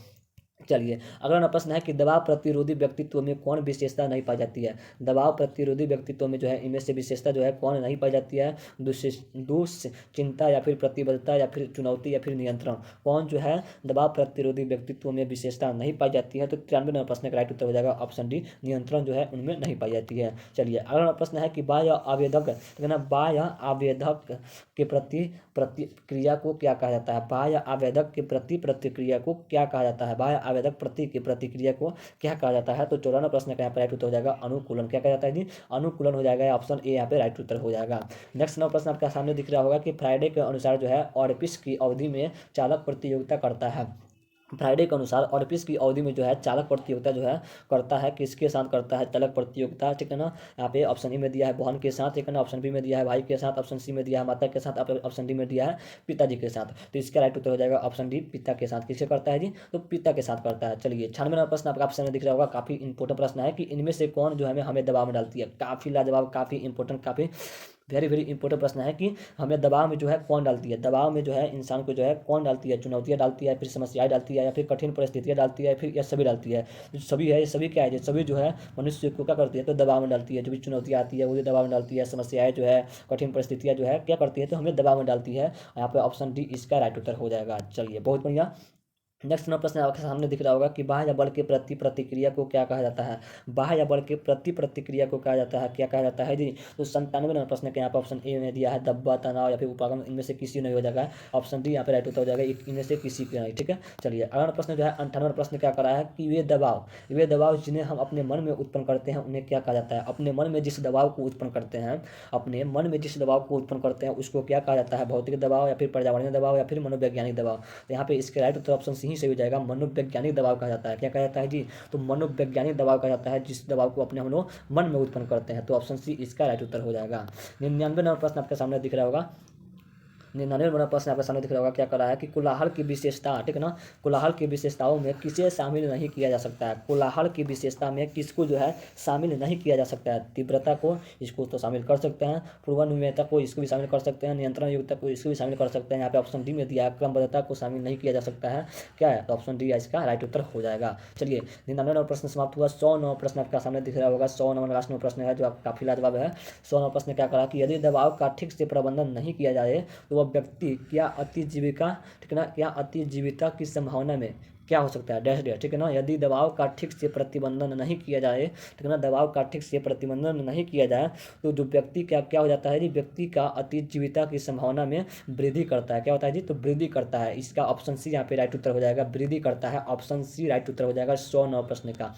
चलिए अगला प्रश्न है कि दबाव प्रतिरोधी व्यक्तित्व में कौन विशेषता नहीं पाई जाती है। दबाव प्रतिरोधी व्यक्तित्व में जो है इनमें से विशेषता जो है कौन नहीं पाई जाती है, दुश्चिंता, या फिर प्रतिबद्धता, या फिर चुनौती, या फिर नियंत्रण। कौन जो है दबाव प्रतिरोधी व्यक्तित्व में विशेषता नहीं पाई जाती है, तो 93 नंबर प्रश्न का राइट उत्तर हो जाएगा ऑप्शन डी, नियंत्रण जो है उनमें नहीं पाई जाती है। चलिए अगला प्रश्न है कि बाह्य आवेदक के प्रति प्रतिक्रिया को क्या कहा जाता है। बाह्य आवेदक के प्रति प्रतिक्रिया को क्या कहा जाता है, बाह्य आवेदक प्रति की प्रतिक्रिया को क्या कहा जाता है। तो 94 प्रश्न का यहाँ पे राइट उत्तर हो जाएगा अनुकूलन। क्या कहा जाता है जी, अनुकूलन हो जाएगा। ऑप्शन ए यहाँ पे राइट उत्तर हो जाएगा। नेक्स्ट नंबर प्रश्न आपके सामने दिख रहा होगा कि फ्राइडे के अनुसार जो है ऑलिम्पिक्स की अवधि में चालक प्रतियोगिता करता है। फ्राइडे के अनुसार ओलंपिक्स की अवधि में जो है चालक प्रतियोगिता जो है करता है, किसके साथ करता है चालक प्रतियोगिता, ठीक है ना। यहाँ पे ऑप्शन ए में दिया है बहन के साथ, ठीक है ना, ऑप्शन बी में दिया है भाई के साथ, ऑप्शन सी में दिया है माता के साथ, ऑप्शन डी में दिया है पिताजी के साथ। तो इसका राइट उत्तर हो जाएगा ऑप्शन डी, पिता के साथ। किसके करता है जी, तो पिता के साथ करता है। चलिए 96 नंबर प्रश्न आपका ऑप्शन में दिख रहा होगा, काफी इंपॉर्टेंट प्रश्न है कि इनमें से कौन जो है हमें दबाव में डालती है। काफी लाजवाब, काफी इंपॉर्टेंट, काफी वेरी इंपॉर्टेंट प्रश्न है कि हमें दबाव में जो है कौन डालती है। दबाव में जो है इंसान को जो है कौन डालती है, चुनौतियाँ डालती है, फिर समस्याएं डालती है, या फिर कठिन परिस्थितियाँ डालती है, फिर यह सभी डालती है। जो सभी है, ये सभी क्या है, सभी जो है मनुष्य को क्या करती है, तो दबाव में डालती है। जो भी चुनौतियाँ आती है वो भी दबाव में डालती है, समस्याएं जो है, कठिन परिस्थितियाँ जो है क्या करती है, तो हमें दबाव में डालती है। यहाँ पे ऑप्शन डी इसका राइट उत्तर हो जाएगा। चलिए बहुत बढ़िया। नेक्स्ट नंबर प्रश्न आपके सामने दिख रहा होगा कि बाह्य बल के प्रति प्रतिक्रिया को क्या कहा जाता है। बाह्य बल के प्रति प्रतिक्रिया को कहा जाता है, क्या कहा जाता है जी। तो 97 नंबर प्रश्न के यहाँ पर ऑप्शन ए में दिया है दब्बा, तनाव या फिर उपागम, इनमें से किसी नहीं हो जाएगा। ऑप्शन डी यहाँ पे राइट उत्तर हो जाएगा, इनमें से किसी का नहीं। ठीक है, चलिए अगला प्रश्न जो है 98 प्रश्न क्या करा है कि वे दबाव जिन्हें हम अपने मन में उत्पन्न करते हैं उन्हें क्या कहा जाता है। अपने मन में जिस दबाव को उत्पन्न करते हैं, अपने मन में जिस दबाव को उत्पन्न करते हैं उसको क्या कहा जाता है। भौतिक दबाव या फिर पर्यावरणीय दबाव या फिर मनोवैज्ञानिक दबाव। तो यहाँ पे इसके राइट उत्तर ऑप्शन सी सही हो जाएगा, मनोवैज्ञानिक दबाव कहा जाता है। क्या कहा जाता है जी, तो मनोवैज्ञानिक दबाव कहा जाता है जिस दबाव को अपने हम लोग मन में उत्पन्न करते हैं। तो ऑप्शन सी इसका राइट उत्तर हो जाएगा। 99 नंबर प्रश्न आपके सामने दिख रहा होगा। 99 नंबर प्रश्न आपके सामने दिख रहा होगा, क्या करा है कि कोलाहल की विशेषता, ठीक है ना, कोलाहल की विशेषताओं में किसे शामिल नहीं किया जा सकता है। कोलाहल की विशेषता में किसको जो है शामिल नहीं किया जा सकता है। तीव्रता को, इसको तो शामिल कर सकते हैं। पूर्वानुमेयता को, इसको भी शामिल कर सकते हैं। नियंत्रण योग्यता को, इसको भी शामिल कर सकते हैं। यहाँ पे ऑप्शन डी में दिया है क्रमबद्धता को शामिल नहीं किया जा सकता है। क्या है, तो ऑप्शन डी इसका राइट उत्तर हो जाएगा। चलिए 99 नंबर प्रश्न समाप्त हुआ। 100 नंबर प्रश्न आपका सामने दिख रहा होगा। 100 नंबर लास्ट नंबर प्रश्न है जो आप काफी लाजवाब है। 100 नंबर प्रश्न क्या करा कि यदि दबाव का ठीक से प्रबंधन नहीं किया जाए तो वह व्यक्ति क्या अतिजीविका, ठीक है ना, क्या अतिजीविता की संभावना में क्या हो सकता है, डैश डैश, ठीक है ना। यदि दबाव का ठीक से प्रतिबंधन नहीं किया जाए, ठीक है ना, दबाव का ठीक से प्रतिबंधन नहीं किया जाए तो जो व्यक्ति क्या हो जाता है जी, व्यक्ति का अतिजीविता की संभावना में वृद्धि करता है। क्या होता है जी, तो वृद्धि करता है। इसका ऑप्शन सी यहाँ पे राइट उत्तर हो जाएगा, वृद्धि करता है। ऑप्शन सी राइट उत्तर हो जाएगा 100 नंबर प्रश्न का।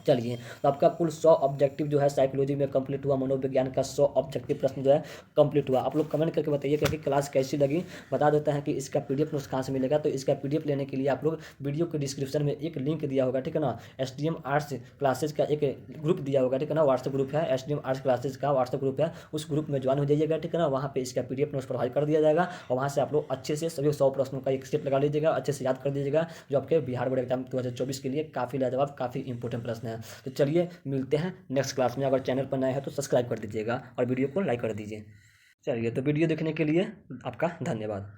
चलिए तो आपका कुल 100 ऑब्जेक्टिव जो है साइकोलॉजी में कंप्लीट हुआ। मनोविज्ञान का 100 ऑब्जेक्टिव प्रश्न जो है कंप्लीट हुआ। आप लोग कमेंट करके बताइए कि क्लास कैसी लगी। बता देते हैं कि इसका पीडीएफ नोट्स कहाँ से मिलेगा। तो इसका पीडीएफ लेने के लिए आप लोग वीडियो के डिस्क्रिप्शन में एक लिंक दिया होगा, ठीक है ना। एसडीएम आर्ट्स क्लासेज का एक ग्रुप दिया होगा, ठीक है ना, व्हाट्सएप ग्रुप है, एसडीएम आर्ट्स क्लासेज का व्हाट्सएप ग्रुप है। उस ग्रुप में ज्वाइन हो जाइएगा, ठीक है ना। वहाँ पे इसका पीडीएफ नोट्स प्रोवाइड कर दिया जाएगा और वहाँ से आप लोग अच्छे से सभी 100 प्रश्नों का एक सेट लगा लीजिएगा, अच्छे से याद कर दीजिएगा, जो आपके बिहार बोर्ड एग्जाम 2024 के लिए काफ़ी लाजवाब, काफ़ी इंपॉर्टेंट प्रश्न है। तो चलिए मिलते हैं नेक्स्ट क्लास में। अगर चैनल पर नए हैं तो सब्सक्राइब कर दीजिएगा और वीडियो को लाइक कर दीजिए। चलिए तो वीडियो देखने के लिए आपका धन्यवाद।